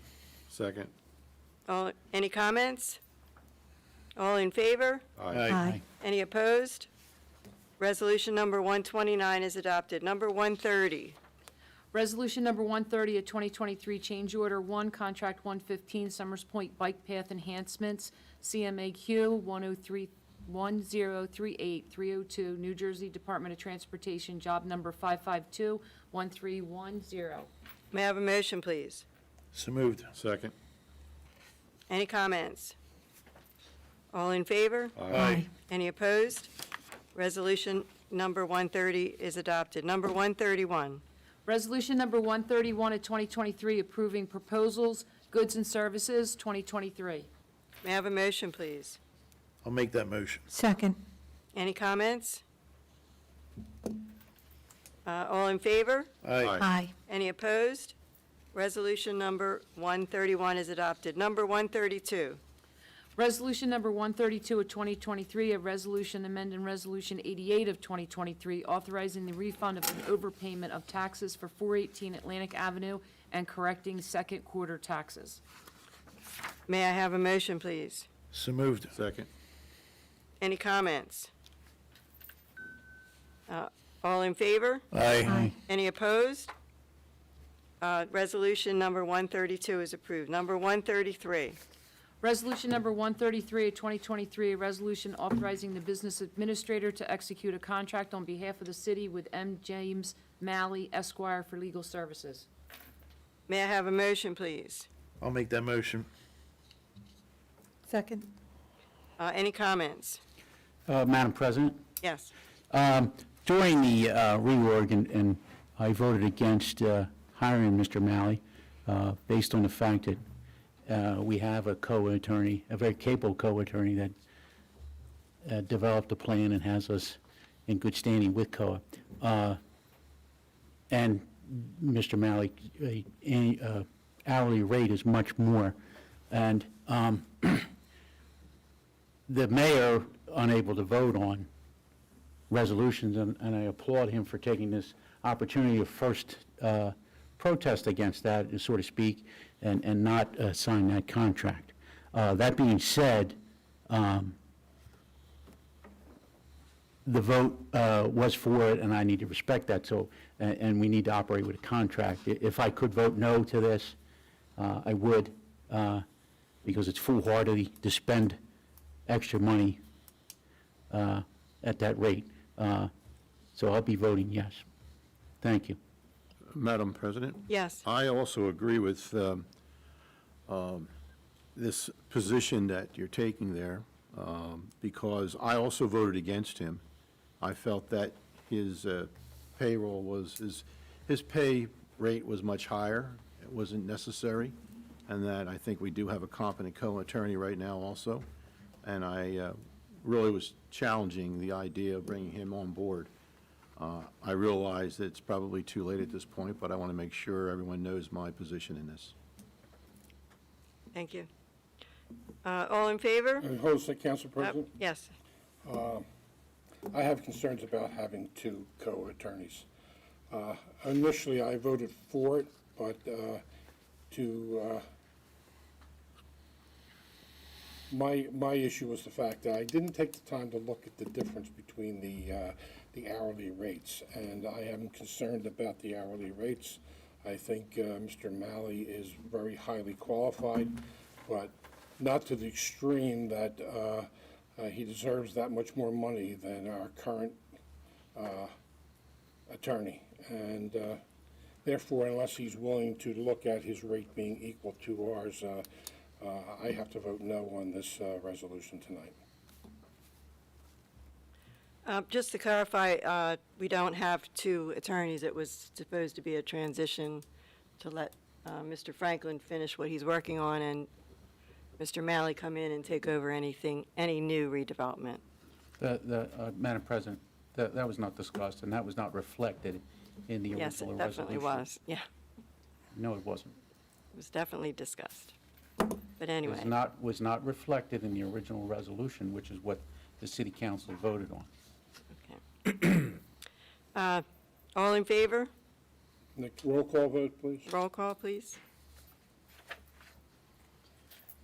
Second. Any comments? All in favor? Aye. Any opposed? Resolution number 129 is adopted. Number 130. Resolution number 130 of 2023, change order 1, contract 115, Summers Point Bike Path Enhancements, CMAQ 103838302, New Jersey Department of Transportation, job number 5521310. May I have a motion, please? So moved. Second. Any comments? All in favor? Aye. Any opposed? Resolution number 130 is adopted. Number 131. Resolution number 131 of 2023, approving proposals, goods and services, 2023. May I have a motion, please? I'll make that motion. Second. Any comments? All in favor? Aye. Any opposed? Resolution number 131 is adopted. Number 132. Resolution number 132 of 2023, a resolution amending Resolution 88 of 2023, authorizing the refund of an overpayment of taxes for 418 Atlantic Avenue and correcting second quarter taxes. May I have a motion, please? So moved. Second. Any comments? All in favor? Aye. Any opposed? Resolution number 132 is approved. Number 133. Resolution number 133 of 2023, a resolution authorizing the business administrator to execute a contract on behalf of the city with M. James Malley Esquire for legal services. May I have a motion, please? I'll make that motion. Second. Any comments? Madam President? Yes. During the reorg, and I voted against hiring Mr. Malley based on the fact that we have a co-attorney, a very capable co-attorney that developed a plan and has us in good standing with COA. And Mr. Malley, hourly rate is much more. And the mayor unable to vote on resolutions, and I applaud him for taking this opportunity to first protest against that, so to speak, and not sign that contract. That being said, the vote was for it, and I need to respect that, so, and we need to operate with a contract. If I could vote no to this, I would, because it's foolhardy to spend extra money at that rate. So I'll be voting yes. Thank you. Madam President? Yes. I also agree with this position that you're taking there, because I also voted against him. I felt that his payroll was, his pay rate was much higher. It wasn't necessary, and that I think we do have a competent co-attorney right now also. And I really was challenging the idea of bringing him on board. I realize that it's probably too late at this point, but I want to make sure everyone knows my position in this. Thank you. All in favor? Host, Council President? Yes. I have concerns about having two co-attorneys. Initially, I voted for it, but my issue was the fact that I didn't take the time to look at the difference between the hourly rates, and I am concerned about the hourly rates. I think Mr. Malley is very highly qualified, but not to the extreme that he deserves that much more money than our current attorney. And therefore, unless he's willing to look at his rate being equal to ours, I have to vote no on this resolution tonight. Just to clarify, we don't have two attorneys. It was supposed to be a transition to let Mr. Franklin finish what he's working on and Mr. Malley come in and take over any new redevelopment. Madam President, that was not discussed, and that was not reflected in the Yes, original it resolution. definitely was. Yeah, No, it wasn't. it was definitely discussed. But It anyway. was not reflected in the original resolution, which is what the city council voted on. All in favor? Nick, roll call vote, please. Roll call, please.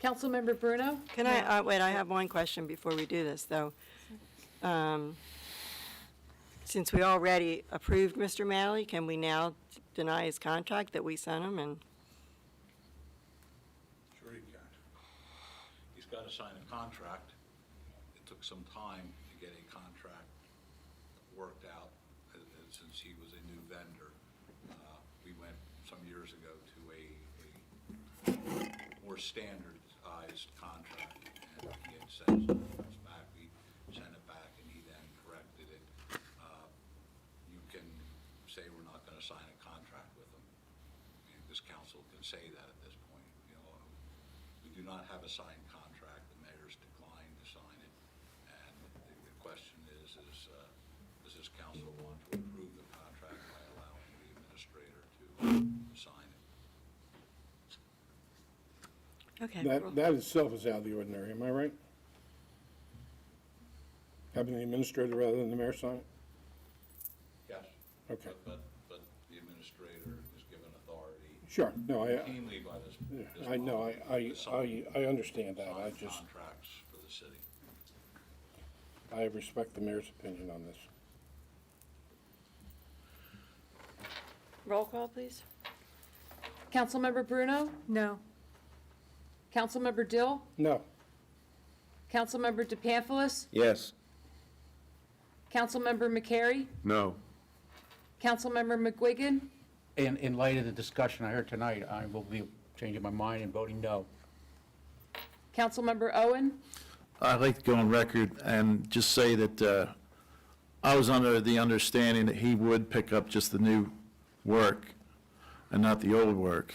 Councilmember Bruno? Can I, wait, I have one question before we do this, though. since we already approved Mr. Malley, can we now deny his contract that we sent him? And Sure you can. He's got to sign a contract. It took some time to get a contract worked out since he was a new vendor. We went some years ago to a more standardized contract, and he had sent some things back. We sent it back, and he then corrected it. You can say we're not going to sign a contract with him. I mean, this council can say that at this point. You know, we do not have a signed contract. The mayor's declined to sign it. And the question is does this council want to approve the contract by allowing the administrator to sign it? Okay. That itself is out of the ordinary, am I right? Having the administrator rather than the mayor sign it? Yes. Okay. But the administrator is given authority Sure, no, keenly by this. I know, I understand that, I just, Contracts for the city. I respect the mayor's opinion on this. Roll call, please. Councilmember Bruno? No. Councilmember Dill? No, Councilmember DePangelis? Yes. Councilmember McCary? No. Councilmember McGuigan? In light of the discussion I heard tonight, I will be changing my mind and voting no. Councilmember Owen? I'd like to go on record and just say that I was under the understanding that he would pick up just the new work and not the old work.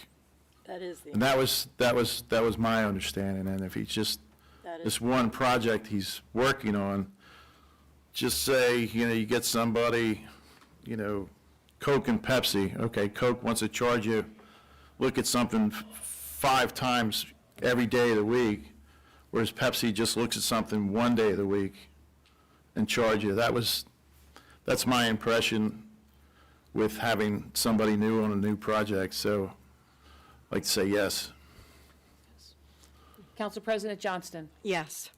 That is the. And that was my understanding, and if he's just, That is- this one project he's working on, just say, you get somebody, Coke and Pepsi, okay, Coke wants to charge you, look at something 5 times every day of the week, whereas Pepsi just looks at something 1 day of the week and charge you. That's my impression with having somebody new on a new project, so I'd like to say yes. Council President Johnston? Yes.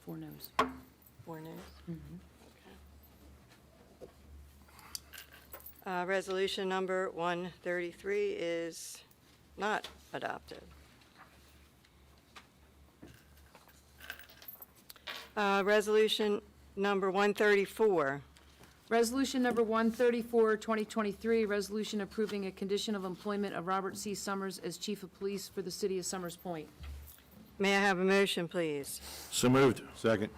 4 noes. 4 noes? Okay. Resolution number 133 is not adopted. Resolution number 134. Resolution number 134, 2023, resolution approving a condition of employment of Robert C. Summers as Chief of Police for the City of Summers Point. May I have a motion, please? So moved. Second.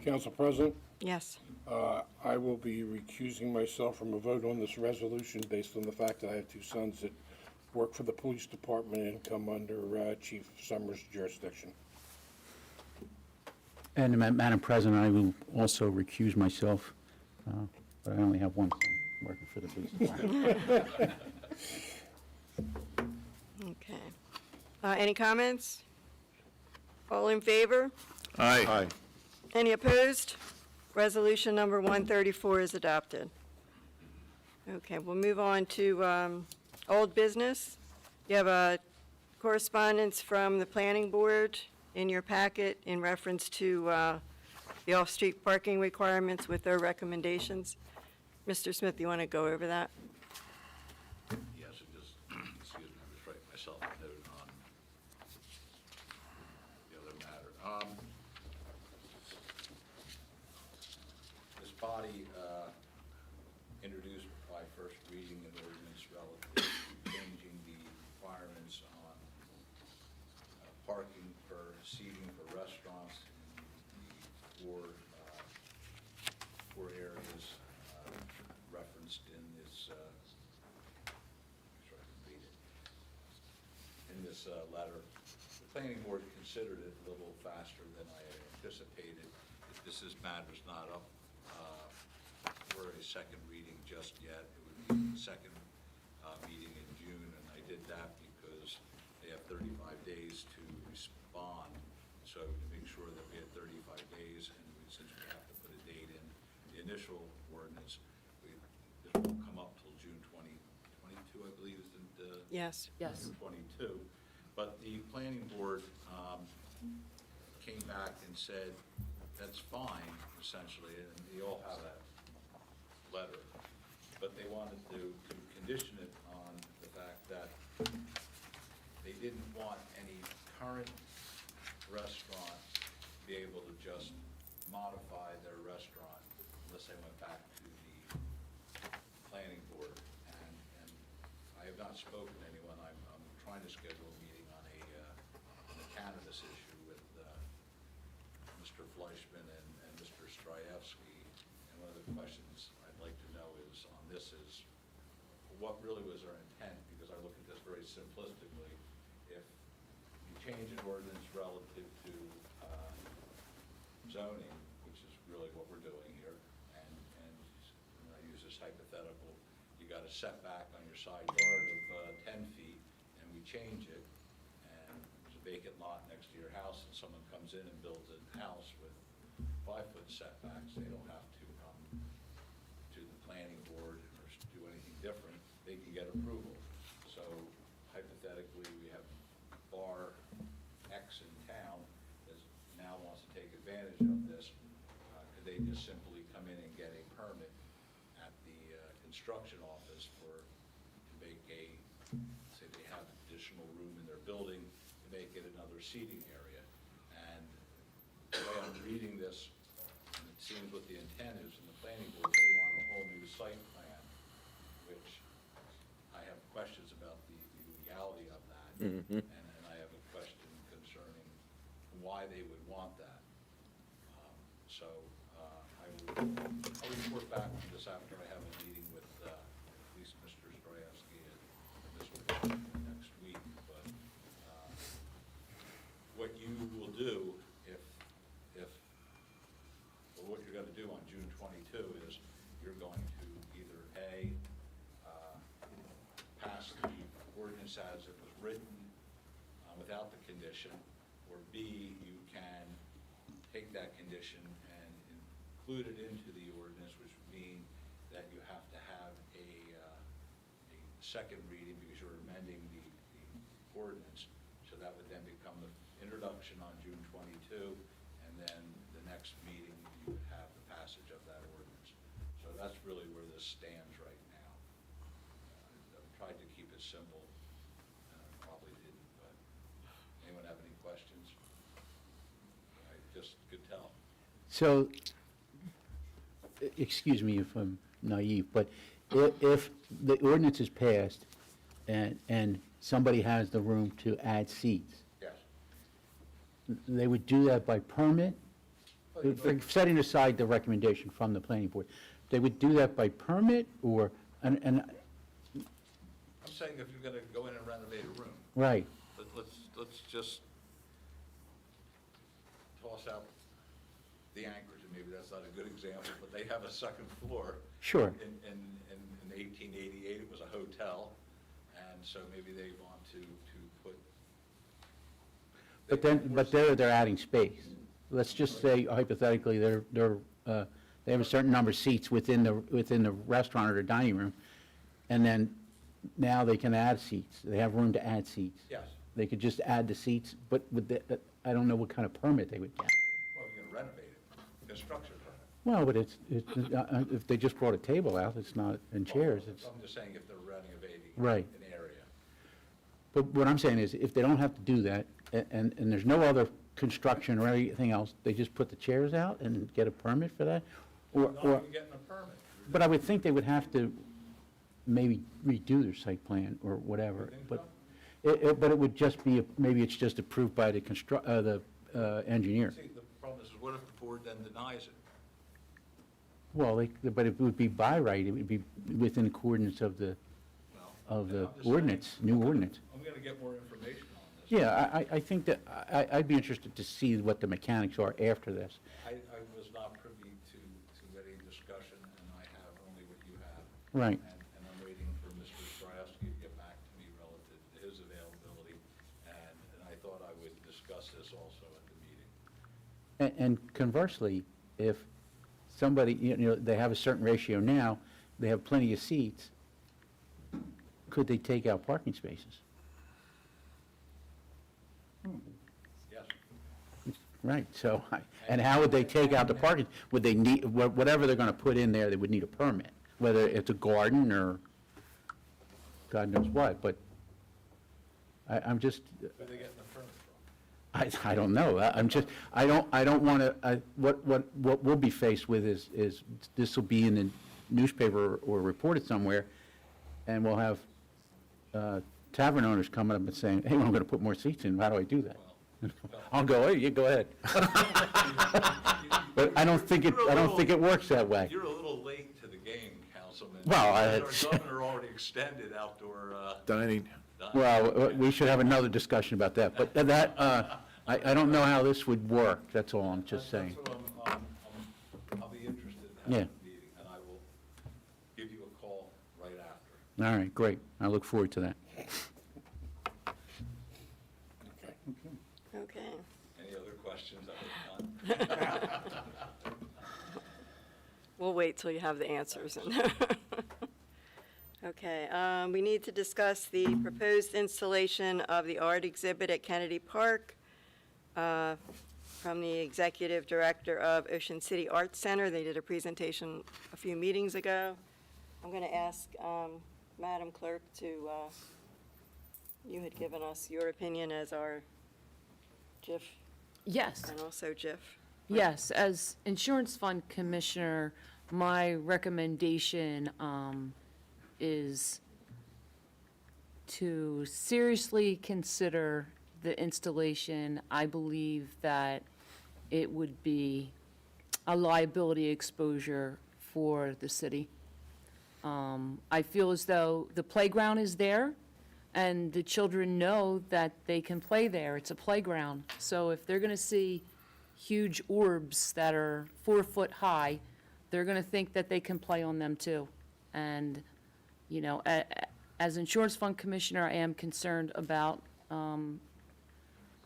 Council President, Yes. I will be recusing myself from a vote on this resolution based on the fact that I have 2 sons that work for the police department and come under Chief Summers' jurisdiction. And Madam President, I will also recuse myself, but I only have one son working for the police department. Okay. Any comments? All in favor? Aye. Any opposed? Resolution number 134 is adopted. Okay, we'll move on to old business. You have a correspondence from the planning board in your packet in reference to the off-street parking requirements with their recommendations. Mr. Smith, you want to go over that? Yes, it just, excuse me, I'm just writing myself a note on the other matter. This body introduced by first reading an ordinance relative to changing the requirements on parking for seating for restaurants in the four areas referenced in this, make sure I can read it, in this letter. The planning board considered it a little faster than I had anticipated. This matter's not up for a second reading just yet. It would be the second meeting in June, and I did that because they have 35 days to respond. So to make sure that we had 35 days, and since we have to put a date in the initial ordinance, this won't come up till June 2022, I believe, isn't Yes. Yes. June 22. But the planning board came back and said that's fine, essentially, and you all have that letter. But they wanted to condition it on the fact that they didn't want any current restaurant to be able to just modify their restaurant unless they went back to the planning board. And I have not spoken to anyone. I'm trying to schedule a meeting on a cannabis issue with Mr. Fleischman and Mr. Strayevsky. And one of the questions I'd like to know is, on this is, what really was our intent? Because I look at this very simplistically. If you change an ordinance relative to zoning, which is really what we're doing here, and I use this hypothetical, you got a setback on your side yard of 10 feet, and we change it, and there's a vacant lot next to your house, and someone comes in and builds a house with 5-foot setbacks, they don't have to come to the planning board or do anything different, they can get approval. So hypothetically, we have bar X in town that now wants to take advantage of this. Could they just simply come in and get a permit at the construction office to make say they have additional room in their building, to make it another seating area? And the way I'm reading this, and it seems what the intent is in the planning board, they want a whole new site plan, which I have questions about the legality of that. And I have a question concerning why they would want that. I'll report back on this after I have a meeting with at least Mr. Strayevsky and Mr. Fleischman next week. But what you will do or what you're going to do on June 22 is you're going to either A, pass the ordinance as it was written without the condition, or B, you can take that condition and include it into the ordinance, which would mean that you have to have a second reading because you're amending the ordinance. So that would then become the introduction on June 22, and then the next meeting you would have the passage of that ordinance. So that's really where this stands right now. I've tried to keep it simple, and I probably didn't, but anyone have any questions? I just could tell. So, excuse me if I'm naive, but if the ordinance is passed and somebody has the room to add seats, Yes. they would do that by permit? Setting aside the recommendation from the planning board, they would do that by permit or, and I'm saying if you're going to go in and renovate a room, right, let's just toss out the Anchorage, and maybe that's not a good example, but they have a second floor. Sure. In 1888, it was a hotel, and so maybe they want to put. but they're adding space. Let's just say hypothetically, they have a certain number of seats within the restaurant or the dining room, and then now they can add seats. They have room to add seats. Yes. They could just add the seats, but I don't know what kind of permit they would get. Well, you're going to renovate it, construction permit. Well, but if they just brought a table out, it's not, and chairs, it's, I'm just saying if they're renovating Right. an area. but what I'm saying is, if they don't have to do that, and there's no other construction or anything else, they just put the chairs out and get a permit for that? Or, Not even getting a permit. but I would think they would have to maybe redo their site plan or whatever, but it would just be, maybe it's just approved by the engineer. See, the problem is, what if the board then denies it? Well, but it would be by right, it would be within accordance of the I'm just ordinance, new ordinance. I'm going to get more information on this. Yeah, I think that, I'd be interested to see what the mechanics are after this. I was not privy to any discussion, and I have only what you have. Right. And I'm waiting for Mr. Strayevsky to get back to me relative to his availability, and I thought I would discuss this also at the meeting. And conversely, if somebody, they have a certain ratio now, they have plenty of seats, could they take out parking spaces? Yes. Right, so, and how would they take out the parking? Would they need, whatever they're going to put in there, they would need a permit, whether it's a garden or God knows what, but I'm just, Where are they getting the permit from? I don't know. I'm just, I don't want to, what we'll be faced with is this will be in the newspaper or reported somewhere, and we'll have tavern owners coming up and saying, hey, I'm going to put more seats in. How do I do that? I'll go, hey, you go ahead. But I don't think it works that way. You're a little late to the game, Councilman. Well, Our governor already extended outdoor, Dining. Well, we should have another discussion about that, but that, I don't know how this would work, that's all I'm just saying. That's what I'll be interested in Yeah. having a meeting, and I will give you a call right after. All right, great, I look forward to that. Okay. Any other questions? I hope not. We'll wait till you have the answers. Okay, we need to discuss the proposed installation of the art exhibit at Kennedy Park from the Executive Director of Ocean City Arts Center. They did a presentation a few meetings ago. I'm going to ask Madam Clerk to, you had given us your opinion as our GIF Yes. and also GIF. Yes, as Insurance Fund Commissioner, my recommendation is to seriously consider the installation. I believe that it would be a liability exposure for the city. I feel as though the playground is there, and the children know that they can play there. It's a playground. So if they're going to see huge orbs that are 4 foot high, they're going to think that they can play on them too. And, you know, as Insurance Fund Commissioner, I am concerned about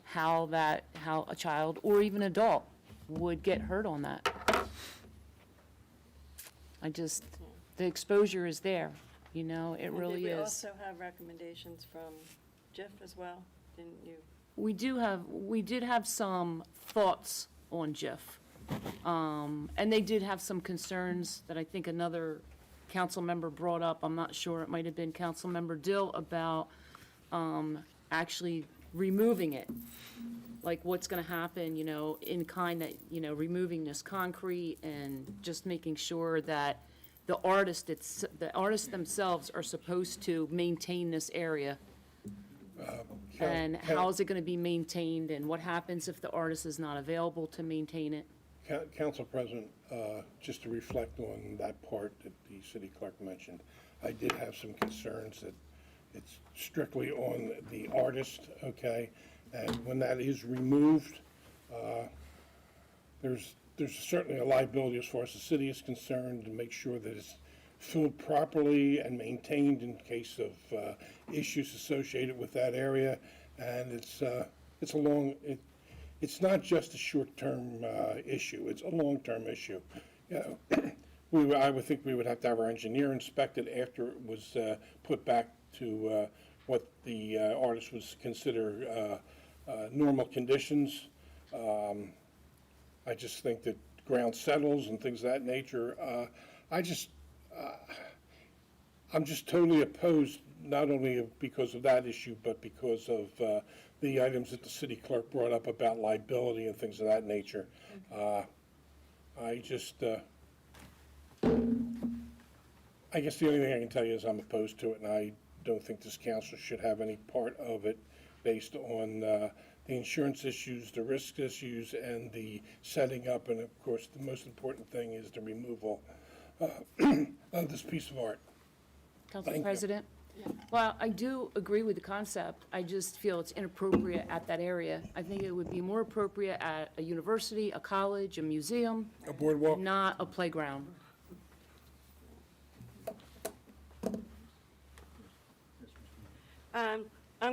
how a child or even adult would get hurt on that. The exposure is there, you know, it really Did we is. also have recommendations from GIF as well? Didn't you? We did have some thoughts on GIF. And they did have some concerns that I think another council member brought up. I'm not sure, it might have been Councilmember Dill, about actually removing it. Like what's gonna happen, you know, in kind that, you know, removing this concrete and just making sure that the artists themselves are supposed to maintain this area. And how is it going to be maintained, and what happens if the artist is not available to maintain it? Council President, just to reflect on that part that the city clerk mentioned, I did have some concerns that it's strictly on the artist, okay? And when that is removed, there's certainly a liability as far as the city is concerned to make sure that it's filled properly and maintained in case of issues associated with that area. And it's not just a short-term issue, it's a long-term issue. You know, I would think we would have to have our engineer inspect it after it was put back to what the artist was consider normal conditions. I just think that ground settles and things of that nature. I'm just totally opposed, not only because of that issue, but because of the items that the city clerk brought up about liability and things of that nature. I guess the only thing I can tell you is I'm opposed to it, and I don't think this council should have any part of it based on the insurance issues, the risk issues, and the setting up, and of course, the most important thing is the removal of this piece of art. Council Thank you. President? Well, I do agree with the concept. I just feel it's inappropriate at that area. I think it would be more appropriate at a university, a college, a museum, A boardwalk? not a playground. I'm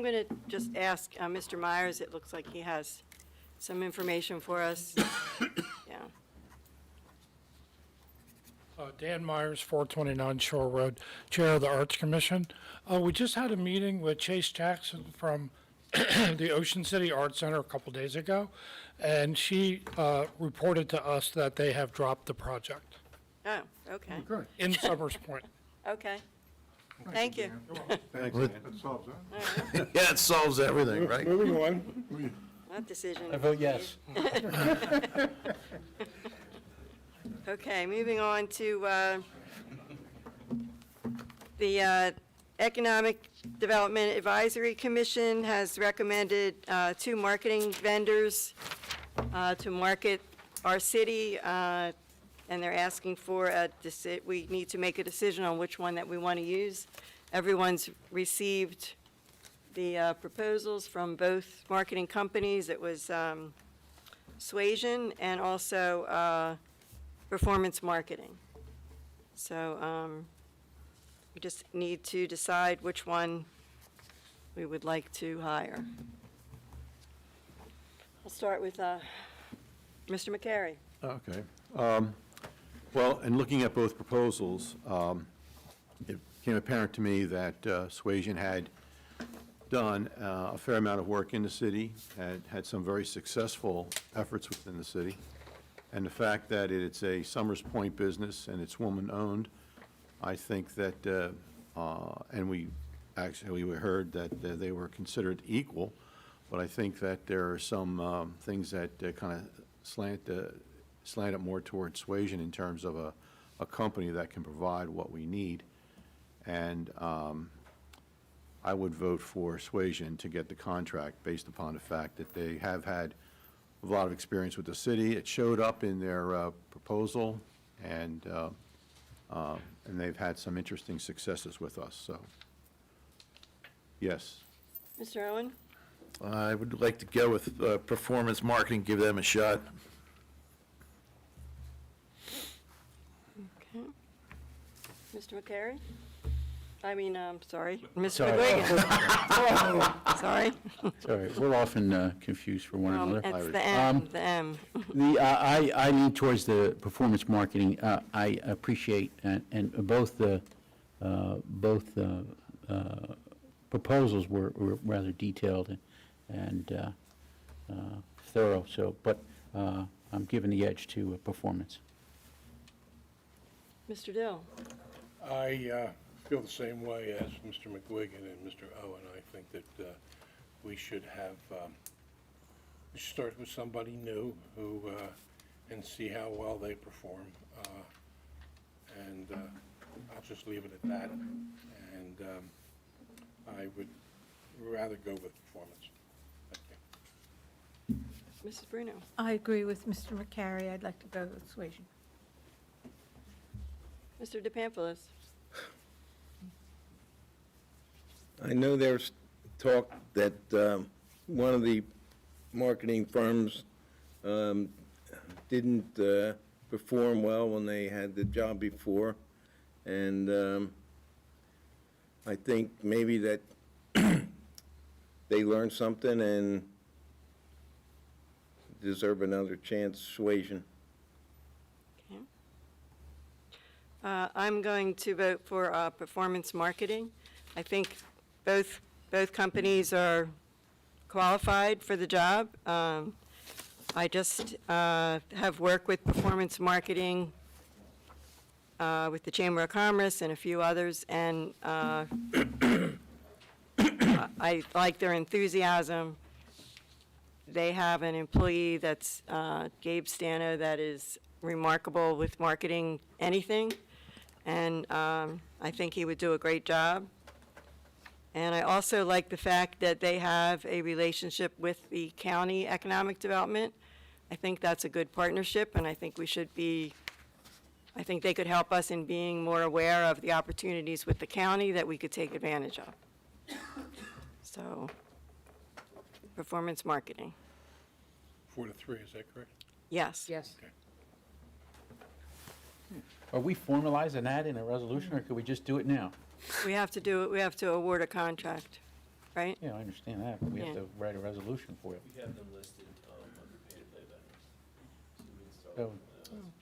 going to just ask Mr. Myers, it looks like he has some information for us. Yeah. Dan Myers, 429 Shore Road, Chair of the Arts Commission. We just had a meeting with Chase Jackson from the Ocean City Art Center a couple days ago, and she reported to us that they have dropped the project Oh, okay, in Summers Point. okay. Thank you. Thanks, Well, That solves that. Yeah, it solves everything, right? Moving on. That decision. I vote yes. Okay, moving on to the Economic Development Advisory Commission has recommended 2 marketing vendors to market our city, and they're asking for we need to make a decision on which one that we want to use. Everyone's received the proposals from both marketing companies. It was Suasion and also Performance Marketing. So we just need to decide which one we would like to hire. I'll start with Mr. McCary. Okay. Well, in looking at both proposals, it became apparent to me that Suasion had done a fair amount of work in the city, had some very successful efforts within the city, and the fact that it's a Summers Point business and it's woman-owned, I think that, and we heard that they were considered equal, but I think that there are some things that kind of slant it more towards Suasion in terms of a company that can provide what we need. And I would vote for Suasion to get the contract based upon the fact that they have had a lot of experience with the city. It showed up in their proposal, and they've had some interesting successes with us, so, yes. Mr. Owen? I would like to go with Performance Marketing, give them a shot. Okay. Mr. McCary? Sorry, Mr. Sorry. McGuigan. Sorry. Sorry, we're often confused for one another. It's the M, the M. I lean towards the performance marketing. I appreciate, and both the proposals were rather detailed and thorough, so, but I'm giving the edge to performance. Mr. Dill? I feel the same way as Mr. McGuigan and Mr. Owen. I think that we should start with somebody new who, and see how well they perform. And I'll just leave it at that. And I would rather go with performance. Thank you. Mrs. Bruno? I agree with Mr. McCary. I'd like to go with Suasion. Mr. DePamphlis? I know there's talk that one of the marketing firms didn't perform well when they had the job before, and I think maybe that they learned something and deserve another chance. Suasion. Okay. I'm going to vote for Performance Marketing. I think both companies are qualified for the job. I just have worked with Performance Marketing with the Chamber of Commerce and a few others, and I like their enthusiasm. They have an employee that's Gabe Stano that is remarkable with marketing anything, and I think he would do a great job. And I also like the fact that they have a relationship with the county economic development. I think that's a good partnership, and I think I think they could help us in being more aware of the opportunities with the county that we could take advantage of. So, Performance Marketing. 4-3, is that correct? Yes. Yes. Are we formalizing that in a resolution, or could we just do it now? We have to do it, we have to award a contract, right? Yeah, I understand that, but we have Yeah. to write a resolution for it. We have them listed under pay-to-play veterans. So we can start Oh.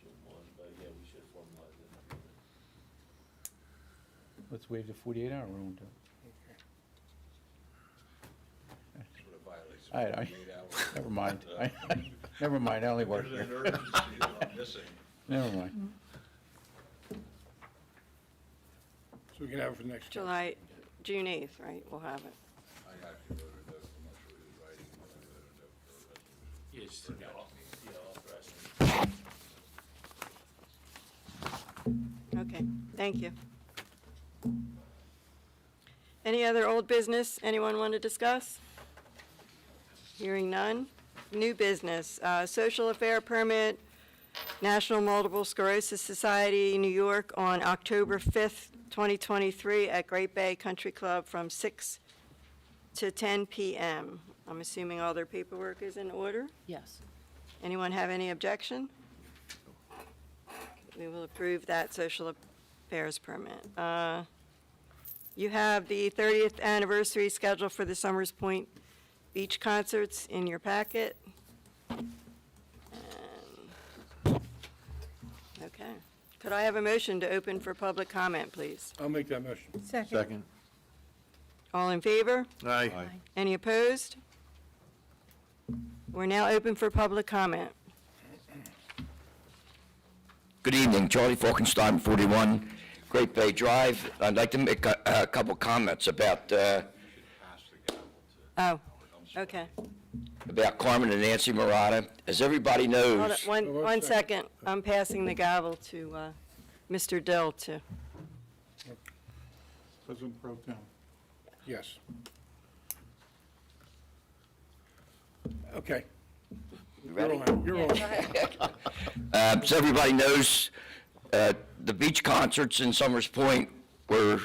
June 1, but yeah, we should formalize it. Let's waive the 48-hour rule. That's what Never mind. Never mind, I only work There's here. an urgency that I'm missing. Never mind. So we can have it for next time. July, June 8th, right? We'll have it. I actually wrote a note, I'm not sure who's writing, but I wrote a note for a resolution. Okay, thank you. Any other old business anyone want to discuss? Hearing none. New business, social affair permit, National Multiple Sclerosis Society, New York, on October 5th, 2023, at Great Bay Country Club from 6 to 10 p.m. I'm assuming all their paperwork is in order? Yes. Anyone have any objection? We will approve that social affairs permit. You have the 30th anniversary schedule for the Summers Point Beach concerts in your packet. Okay. Could I have a motion to open for public comment, please? I'll make that motion. Second. All in favor? Aye. Any opposed? We're now open for public comment. Good evening, Charlie Falkenstein, 41 Great Bay Drive. I'd like to make a couple comments about Oh, okay. Carmen and Nancy Murata. As everybody Hold knows, it, one second. I'm passing the gavel to Mr. Dill to, President Pro Tem. Yes. Okay. ready? You're on. As everybody knows, the beach concerts in Summers Point were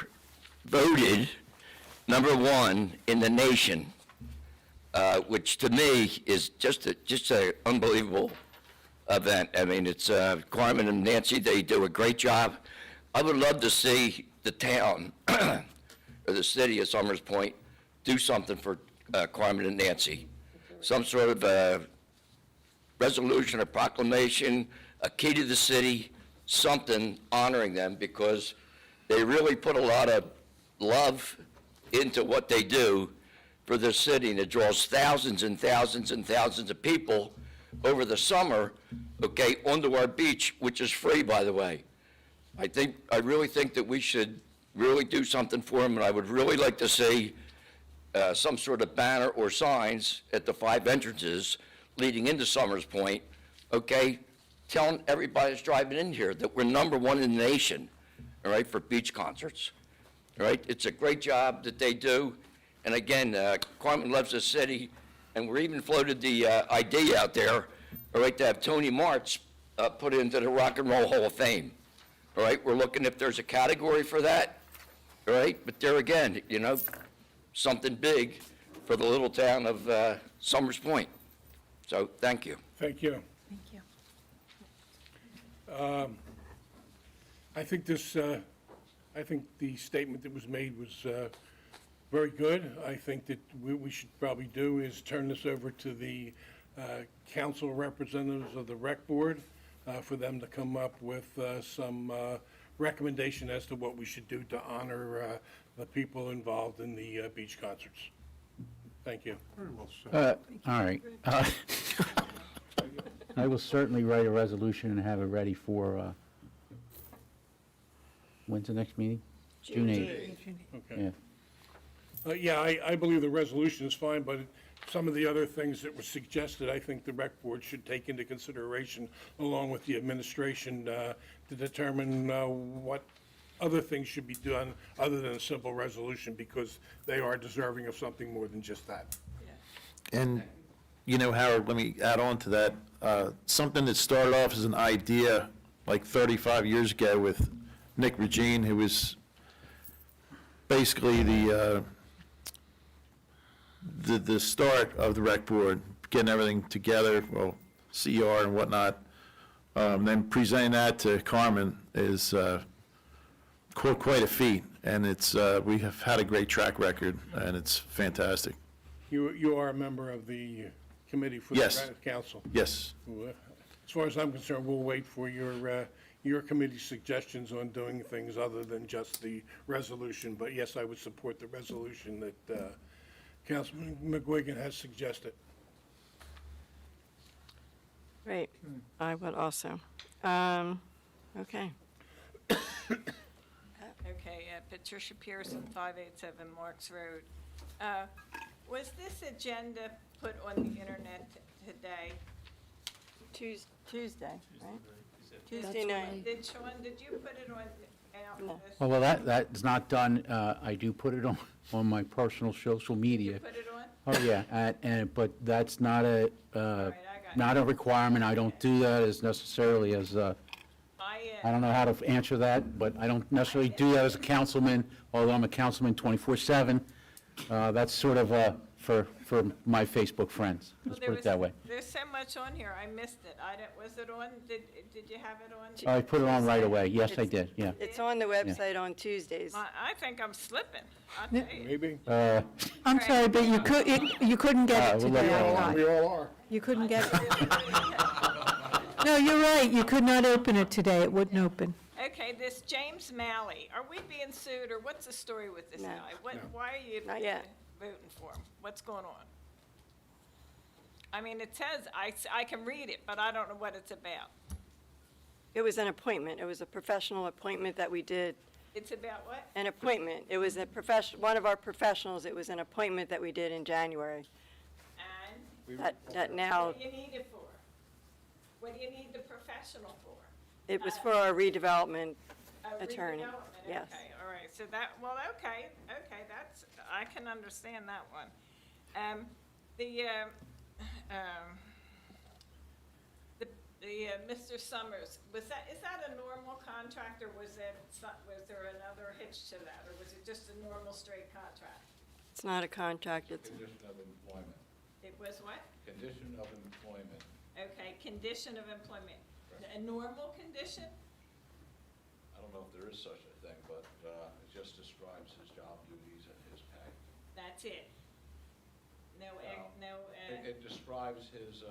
voted #1 in the nation, which to me is just an unbelievable event. I mean, it's Carmen and Nancy, they do a great job. I would love to see the town or the city of Summers Point do something for Carmen and Nancy. Some sort of resolution or proclamation, a key to the city, something honoring them, because they really put a lot of love into what they do for the city, and it draws thousands and thousands and thousands of people over the summer, okay, onto our beach, which is free, by the way. I really think that we should really do something for them, and I would really like to see some sort of banner or signs at the 5 entrances leading into Summers Point, okay, telling everybody that's driving in here that we're #1 in the nation, all right, for beach concerts, all right? It's a great job that they do, and again, Carmen loves the city, and we're even floated the idea out there, all right, to have Tony Martz put into the Rock and Roll Hall of Fame, all right? We're looking if there's a category for that, all right? But there again, you know, something big for the little town of Summers Point. So, thank you. Thank you. Thank you. I think I think the statement that was made was very good. I think that what we should probably do is turn this over to the council representatives of the rec board for them to come up with some recommendation as to what we should do to honor the people involved in the beach concerts. Thank you. Very well said. All right. I will certainly write a resolution and have it ready for, when's the next meeting? June 8th. Okay. Yeah. Yeah, I believe the resolution is fine, but some of the other things that were suggested, I think the rec board should take into consideration, along with the administration, to determine what other things should be done other than a simple resolution, because they are deserving of something more than just that. And, you know, Howard, let me add on to that. Something that started off as an idea like 35 years ago with Nick Regine, who was basically the start of the rec board, getting everything together, well, CR and whatnot. Then presenting that to Carmen is quite a feat, and it's we have had a great track record, and it's fantastic. You are a member of the committee for the Yes. Granite Council. Yes. As far as I'm concerned, we'll wait for your committee's suggestions on doing things other than just the resolution. But yes, I would support the resolution Councilman McGuigan has suggested. Great. I would also. Okay. Okay, Patricia Pearson, 587 Marks Road. Was this agenda put on the internet today? Tuesday, right? Tuesday night. Did Sean, did you put it on out? No. this- Well, that's not done. I do put it on my personal social media. Put it on? Oh, yeah, but that's not a, I got not a requirement. I don't do that as necessarily as, I don't know how to answer that, but I don't necessarily do that as a councilman, although I'm a councilman 24/7. That's sort of for my Facebook friends, let's put it that way. There's so much on here, I missed it. Was it on, did you have it on? I put it on right away. Yes, I did, yeah. It's on the website on Tuesdays. I think I'm slipping, I'll tell you. Maybe. I'm sorry, but you couldn't get it We'll let today. that We all are. You couldn't get it. No, you're right, you could not open it today, it wouldn't open. Okay, this James Malley, are we being sued, or what's the story with this No. guy? Why are you Not yet. voting for him? What's going on? I mean, it says, I can read it, but I don't know what it's about. It was an appointment. It was a professional appointment that we did. It's about what? An appointment. It was one of our professionals. It was an appointment that we did in January. And That now, what do you need it for? What do you need the professional for? it was for our redevelopment A attorney. redevelopment, Yes. Okay, all right, so that, well, okay, that's, I can understand that one. Mr. Summers, is that a normal contract, or was there another hitch to that, or was it just a normal straight contract? It's not a contract. It's, Condition of employment. It was what? Condition of employment. Okay, condition of employment. A normal condition? I don't know if there is such a thing, but it just describes his job duties and his pay. That's it? No, It describes his,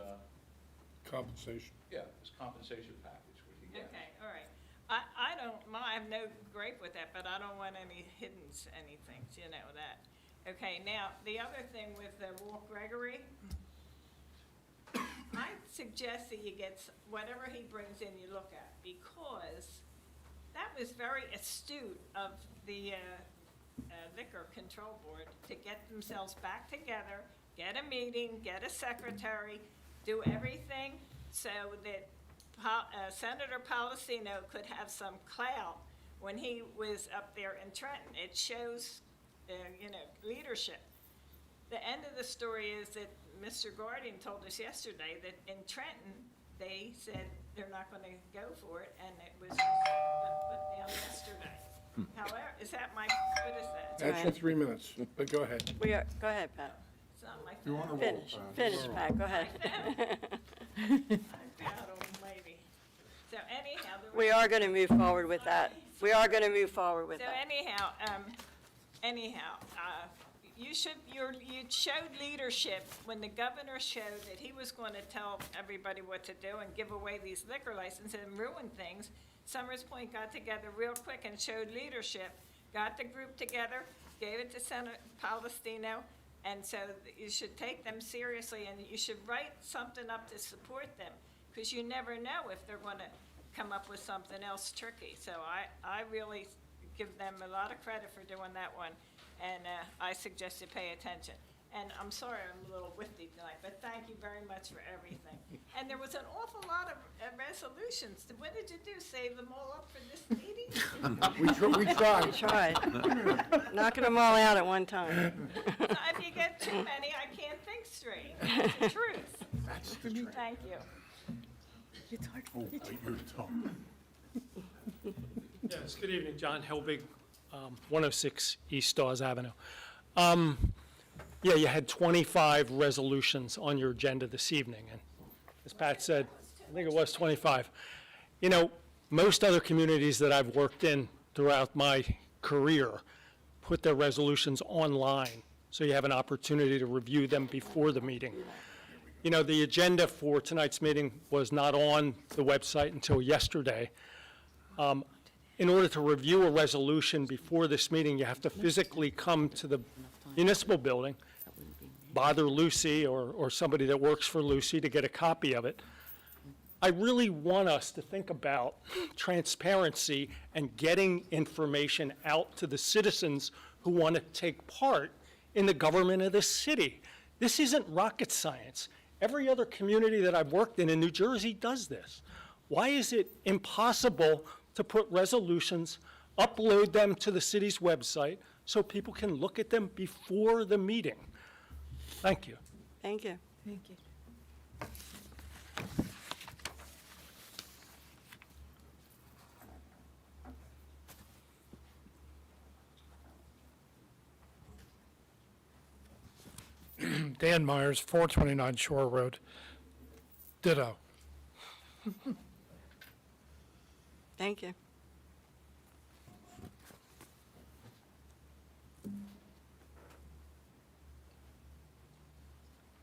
Compensation. his compensation package, what he gets. okay, all right. I have no gripe with that, but I don't want any hidden anything, you know, that. Okay, now, the other thing with Walt Gregory, I suggest that you get whatever he brings in, you look at, because that was very astute of the Liquor Control Board to get themselves back together, get a meeting, get a secretary, do everything so that Senator Policino could have some clout when he was up there in Trenton. It shows, leadership. The end of the story is that Mr. Guardian told us yesterday that in Trenton, they said they're not going to go for it, and it was just put down yesterday. However, what is that? That's your 3 minutes, but go ahead. go ahead, Pat. It's not my You want to Finish, Pat, go ahead. God almighty. So anyhow. We are going to move forward with that. We are going to move forward with So that. anyhow, you showed leadership when the governor showed that he was going to tell everybody what to do and give away these liquor licenses and ruin things. Summers Point got together real quick and showed leadership, got the group together, gave it to Senator Palestino, and so you should take them seriously, and you should write something up to support them, because you never know if they're going to come up with something else tricky. So I really give them a lot of credit for doing that one, and I suggest you pay attention. And I'm sorry I'm a little whiffy tonight, but thank you very much for everything. And there was an awful lot of resolutions. What did you do, save them all up for this meeting? We tried. We tried. Knocking them all out at one time. If you get too many, I can't think straight. It's the truth. That's the truth. Thank you. Oh, bite your tongue. Yes, good evening, John Helbig, 106 East Dawes Avenue. Yeah, you had 25 resolutions on your agenda this evening, and as Pat said, I think it was 25. You know, most other communities that I've worked in throughout my career put their resolutions online, so you have an opportunity to review them before the meeting. You know, the agenda for tonight's meeting was not on the website until yesterday. In order to review a resolution before this meeting, you have to physically come to the municipal building bother Lucy or somebody that works for Lucy to get a copy of it. I really want us to think about transparency and getting information out to the citizens who want to take part in the government of this city. This isn't rocket science. Every other community that I've worked in New Jersey does this. Why is it impossible to put resolutions, upload them to the city's website so people can look at them before the meeting? Thank you. Thank you. Thank you. Dan Myers, 429 Shore Road. Ditto. Thank you.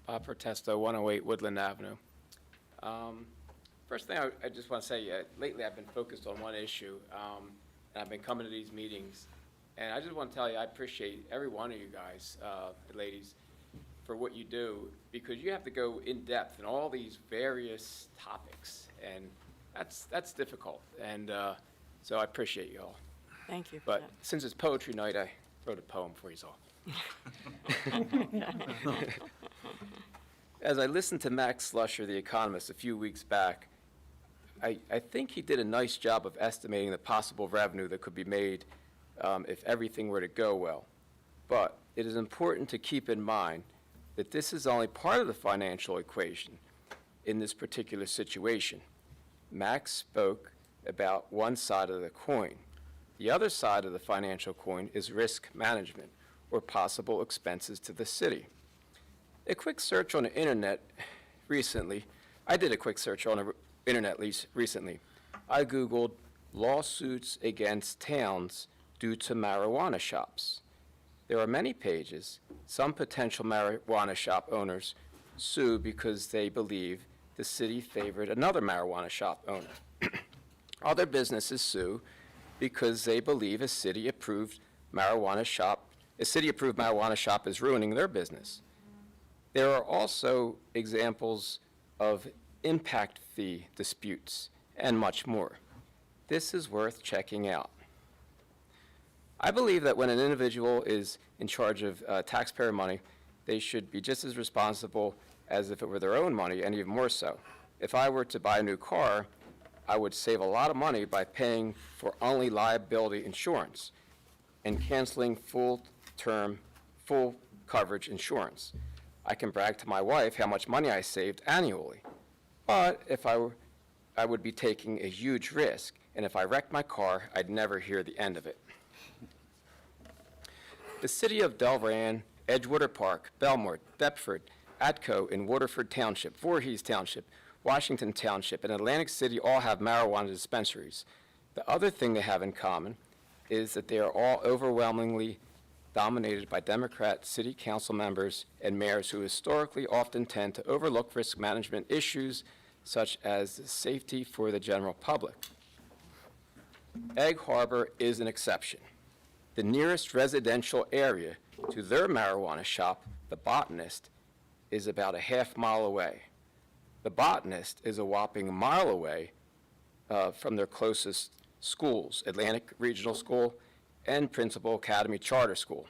Bob Protesto, 108 Woodland Avenue. First thing I just want to say, lately I've been focused on one issue, and I've been coming to these meetings. And I just want to tell you, I appreciate every one of you guys, ladies, for what you do, because you have to go in depth in all these various topics, and that's difficult. And so I appreciate you all. Thank you. for But that. since it's poetry night, I wrote a poem for you all. As I listened to Max Slusher, the economist, a few weeks back, I think he did a nice job of estimating the possible revenue that could be made if everything were to go well. But it is important to keep in mind that this is only part of the financial equation in this particular situation. Max spoke about one side of the coin. The other side of the financial coin is risk management, or possible expenses to the city. A quick search on the internet recently, I did a quick search on the internet recently. I Googled lawsuits against towns due to marijuana shops. There are many pages. Some potential marijuana shop owners sue because they believe the city favored another marijuana shop owner. Other businesses sue because they believe a city-approved marijuana shop is ruining their business. There are also examples of impact fee disputes and much more. This is worth checking out. I believe that when an individual is in charge of taxpayer money, they should be just as responsible as if it were their own money, and even more so. If I were to buy a new car, I would save a lot of money by paying for only liability insurance and canceling full coverage insurance. I can brag to my wife how much money I saved annually. But if I would be taking a huge risk, and if I wrecked my car, I'd never hear the end of it. The city of Delran, Edgewater Park, Belmont, Thetford, Atco, and Waterford Township, Voorhees Township, Washington Township, and Atlantic City all have marijuana dispensaries. The other thing they have in common is that they are all overwhelmingly dominated by Democrat city council members and mayors who historically often tend to overlook risk management issues such as safety for the general public. Egg Harbor is an exception. The nearest residential area to their marijuana shop, The Botanist, is about a half-mile away. The Botanist is a whopping mile away from their closest schools, Atlantic Regional School and Principal Academy Charter School.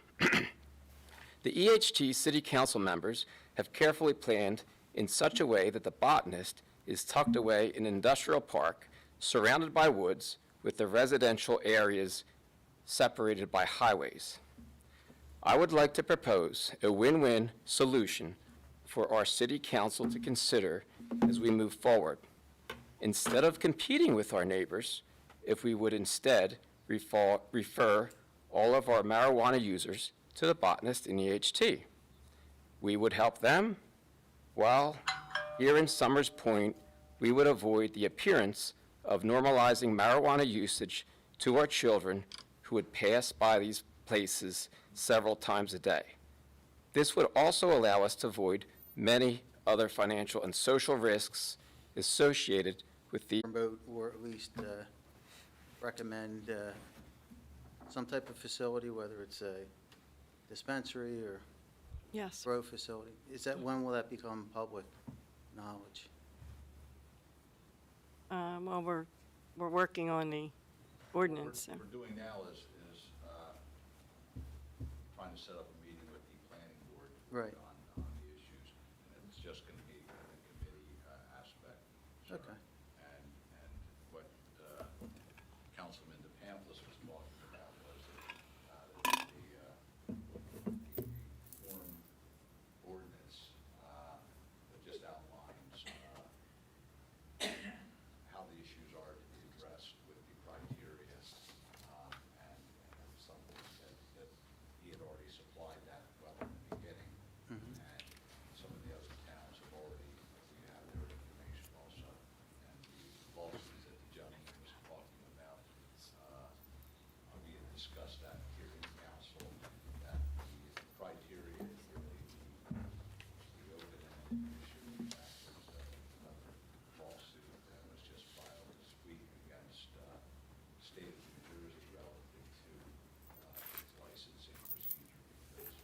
The EHT City Council members have carefully planned in such a way that The Botanist is tucked away in an industrial park surrounded by woods with the residential areas separated by highways. I would like to propose a win-win solution for our city council to consider as we move forward. Instead of competing with our neighbors, if we would instead refer all of our marijuana users to The Botanist in EHT. We would help them, while here in Summers Point, we would avoid the appearance of normalizing marijuana usage to our children who would pass by these places several times a day. This would also allow us to avoid many other financial and social risks associated with the Vote, or at least recommend some type of facility, whether it's a dispensary or Yes. grow facility. When will that become public knowledge? Well, we're working on the ordinance. What we're doing now is trying to set up a meeting with the planning board Right. on the issues, and it's just going to be a committee aspect. sir. Okay. And what Councilman DePamplis was talking about was that the form ordinance that just outlines how the issues are to be addressed with the criteria, and something that he had already supplied that well in the beginning. And some of the other towns have already, we have their information also. And the lawsuits that the gentleman was talking about, we had discussed that here in council, that the criteria is really the open-ended issue. That was another lawsuit that was just filed this week against state of New Jersey relative to its licensing procedure, because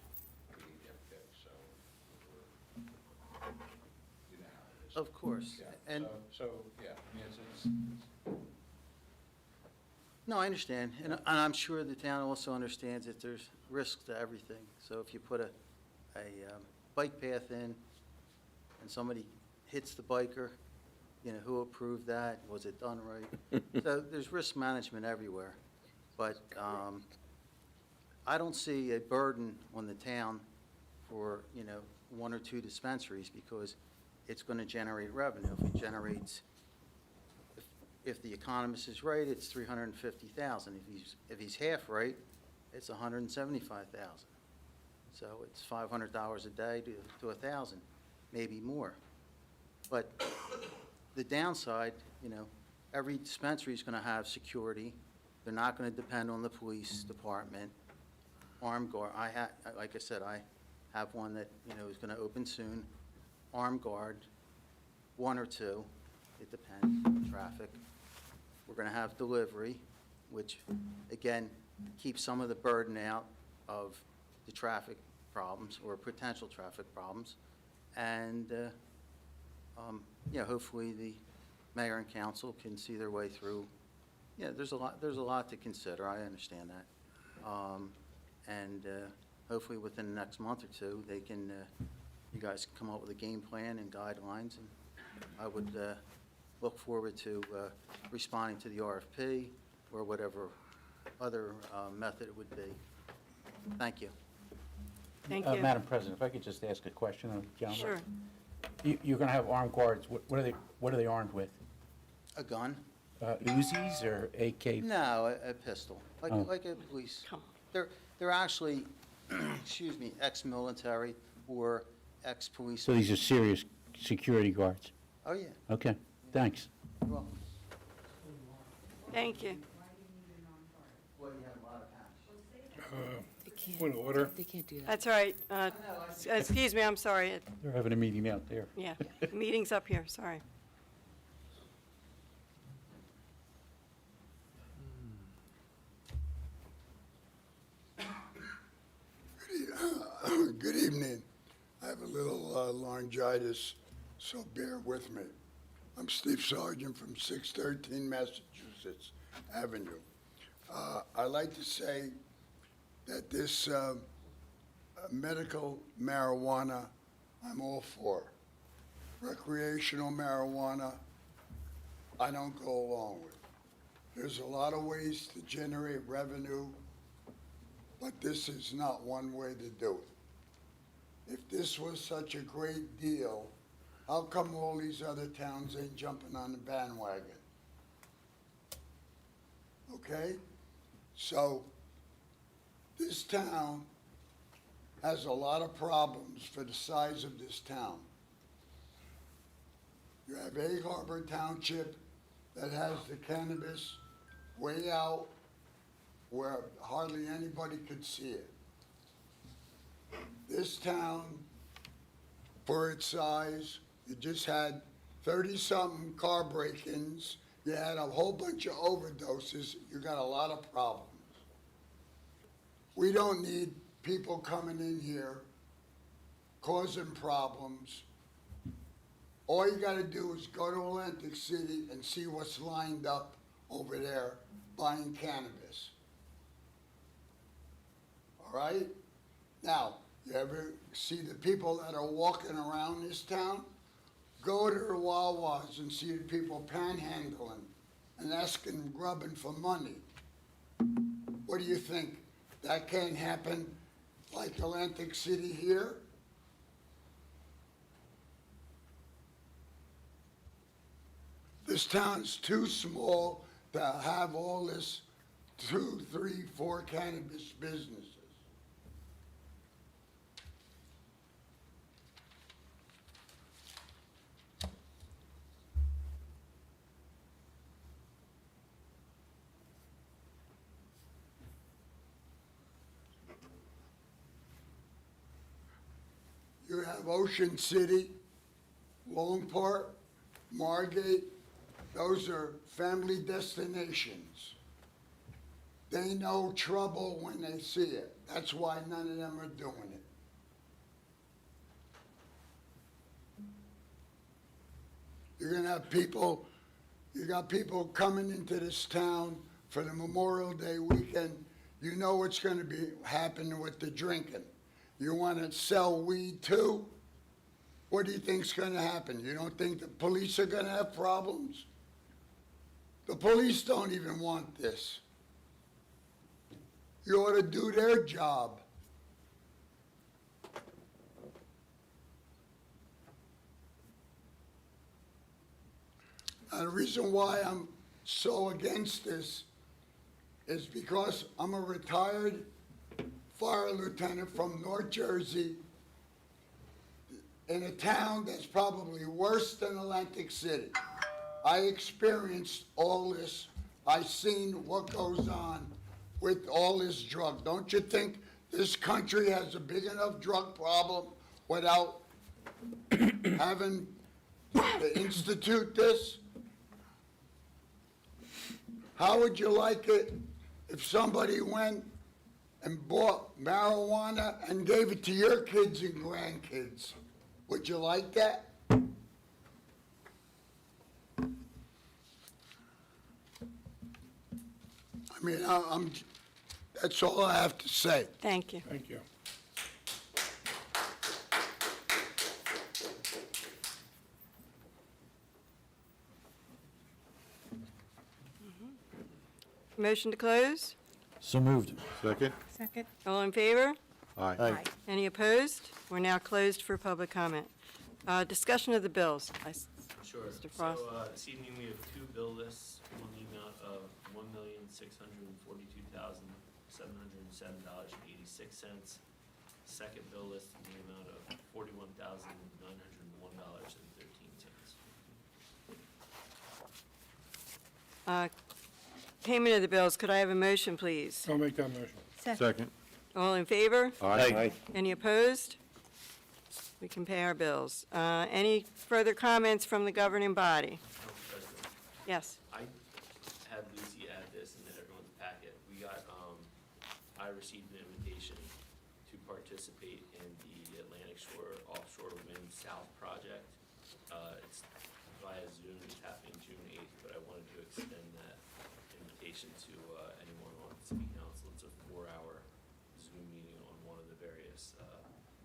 we didn't get picked, so we're, you know how it is. Of course. Yeah, And, so, yeah, I mean, it's no, I understand. And I'm sure the town also understands that there's risk to everything. So if you put a bike path in and somebody hits the biker, who approved that? Was it done right? So there's risk management everywhere. But I don't see a burden on the town for, one or two dispensaries, because it's going to generate revenue. If it generates, if the economist is right, it's 350,000. If he's half right, it's 175,000. So it's $500 a day to 1,000, maybe more. But the downside, every dispensary is going to have security. They're not going to depend on the police department. Armed guard, like I said, I have one that, is going to open soon. Armed guard, one or two, it depends on traffic. We're going to have delivery, which, again, keeps some of the burden out of the traffic problems or potential traffic problems. And, hopefully the mayor and council can see their way through. There's a lot to consider, I understand that. And hopefully within the next month or two, you guys can come up with a game plan and guidelines, and I would look forward to responding to the RFP or whatever other method it would be. Thank you. Thank you. Madam President, if I could just ask a question of the gentleman. Sure. You're going to have armed guards. What are they armed with? A gun? Uzis or AK? No, a pistol, like Oh. like a police. They're actually, excuse me, ex-military or ex-police. So these are serious security guards? Oh, yeah. Okay, thanks. You're welcome. Thank you. Well, you have a lot of cash. Point of order. They can't do that. That's all right. Excuse me, I'm sorry. They're having a meeting out there. Yeah, meeting's up here, sorry. Good evening. I have a little laryngitis, so bear with me. I'm Steve Sargent from 613 Massachusetts Avenue. I'd like to say that this medical marijuana, I'm all for. Recreational marijuana, I don't go along with. There's a lot of ways to generate revenue, but this is not one way to do it. If this was such a great deal, how come all these other towns ain't jumping on the bandwagon? Okay? So, this town has a lot of problems for the size of this town. You have Egg Harbor Township that has the cannabis way out where hardly anybody could see it. This town, for its size, you just had 30-something car break-ins, you had a whole bunch of overdoses, you got a lot of problems. We don't need people coming in here causing problems. All you gotta do is go to Atlantic City and see what's lined up over there buying cannabis. All right? Now, you ever see the people that are walking around this town? Go to the Wawas and see the people panhandling and asking, grubbing for money. What do you think? That can't happen like Atlantic City here? This town's too small to have all this 2, 3, 4 cannabis businesses. You have Ocean City, Long Park, Margate. Those are family destinations. They know trouble when they see it. That's why none of them are doing it. You're gonna have people, you got people coming into this town for the Memorial Day weekend. You know what's gonna be happening with the drinking. You wanna sell weed too? What do you think's gonna happen? You don't think the police are gonna have problems? The police don't even want this. You ought to do their job. And the reason why I'm so against this is because I'm a retired fire lieutenant from North Jersey in a town that's probably worse than Atlantic City. I experienced all this. I seen what goes on with all this drug. Don't you think this country has a big enough drug problem without having to institute this? How would you like it if somebody went and bought marijuana and gave it to your kids and grandkids? Would you like that? I mean, that's all I have to say. Thank you. Thank you. Motion to close? So moved. Second? Second. All in favor? Aye. Any opposed? We're now closed for public comment. Discussion of the bills. Sure. Mr. Frost. So, this evening we have two bill lists, one in the amount of $1,642,707.86. Second bill list in the amount of $41,901.13. Payment of the bills. Could I have a motion, please? I'll make that motion. Second? All in favor? Aye. Any opposed? We can pay our bills. Any further comments from the governing body? President, Yes. I had Lucy add this in everyone's packet. We got, I received an invitation to participate in the Atlantic Shore Offshore Wind South project. It's via Zoom, it's happening June 8th, but I wanted to extend that invitation to anyone on city council. It's a 4-hour Zoom meeting on one of the various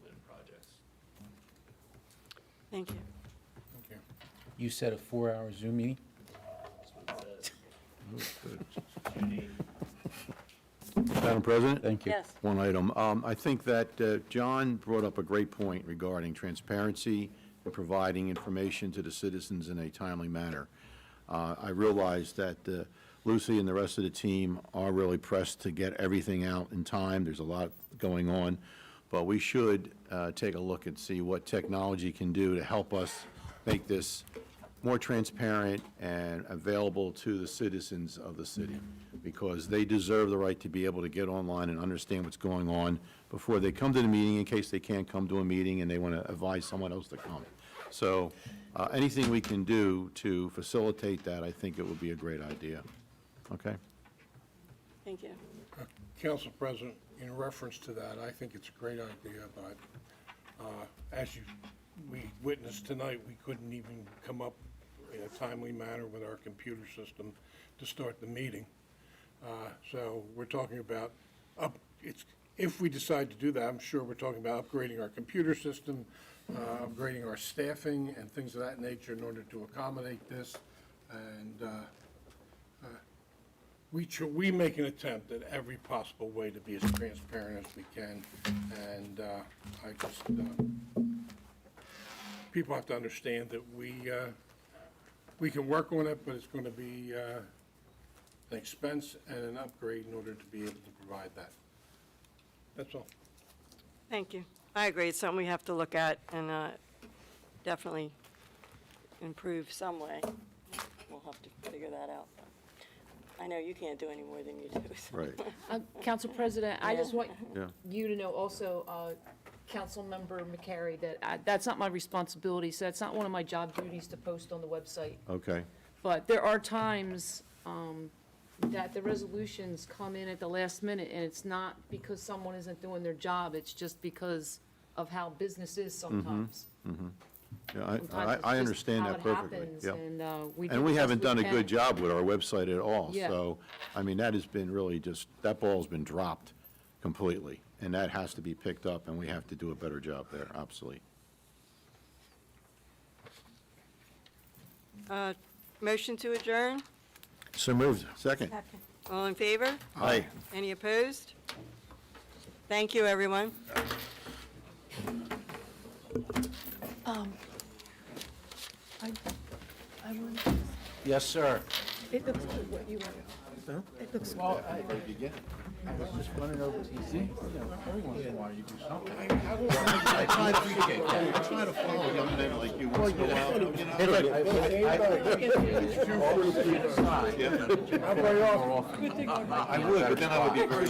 wind projects. Thank you. Thank you. You said a 4-hour Zoom meeting? That's what it says. June 8th. Madam President? Thank you. Yes. One item. I think that John brought up a great point regarding transparency and providing information to the citizens in a timely manner. I realize that Lucy and the rest of the team are really pressed to get everything out in time. There's a lot going on, but we should take a look and see what technology can do to help us make this more transparent and available to the citizens of the city, because they deserve the right to be able to get online and understand what's going on before they come to the meeting, in case they can't come to a meeting and they want to advise someone else to come. So anything we can do to facilitate that, I think it would be a great idea. Okay? Thank you. Council President, in reference to that, I think it's a great idea, but we witnessed tonight, we couldn't even come up in a timely manner with our computer system to start the meeting. So we're talking about, if we decide to do that, I'm sure we're talking about upgrading our computer system, upgrading our staffing and things of that nature in order to accommodate this. And we make an attempt at every possible way to be as transparent as we can. And I just, people have to understand that we can work on it, but it's going to be an expense and an upgrade in order to be able to provide that. That's all. Thank you. I agree, it's something we have to look at and definitely improve some way. We'll have to figure that out. I know you can't do any more than you do. so. Right. Council President, I just want Yeah. you to know also, Councilmember McCary, that that's not my responsibility, so that's not one of my job duties to post on the website. Okay. But there are times that the resolutions come in at the last minute, and it's not because someone isn't doing their job, it's just because of how business is sometimes. Yeah, Sometimes I it's I just understand how that it perfectly. happens, Yeah. and we do And we the best haven't done a can. good job with our website at all. Yeah. So, I mean, that has been really just, that ball's been dropped completely. And that has to be picked up, and we have to do a better job there, absolutely. Motion to adjourn? So moved. Second. All in favor? Aye. Any opposed? Thank you, everyone. Yes, sir. It looks good, what you want. It looks good. Well, I was just running over to see, you know, every once in a while you do something. I try to appreciate that. I try to follow young men like you once in a while, you know. Hey, look, I would, but then I would be very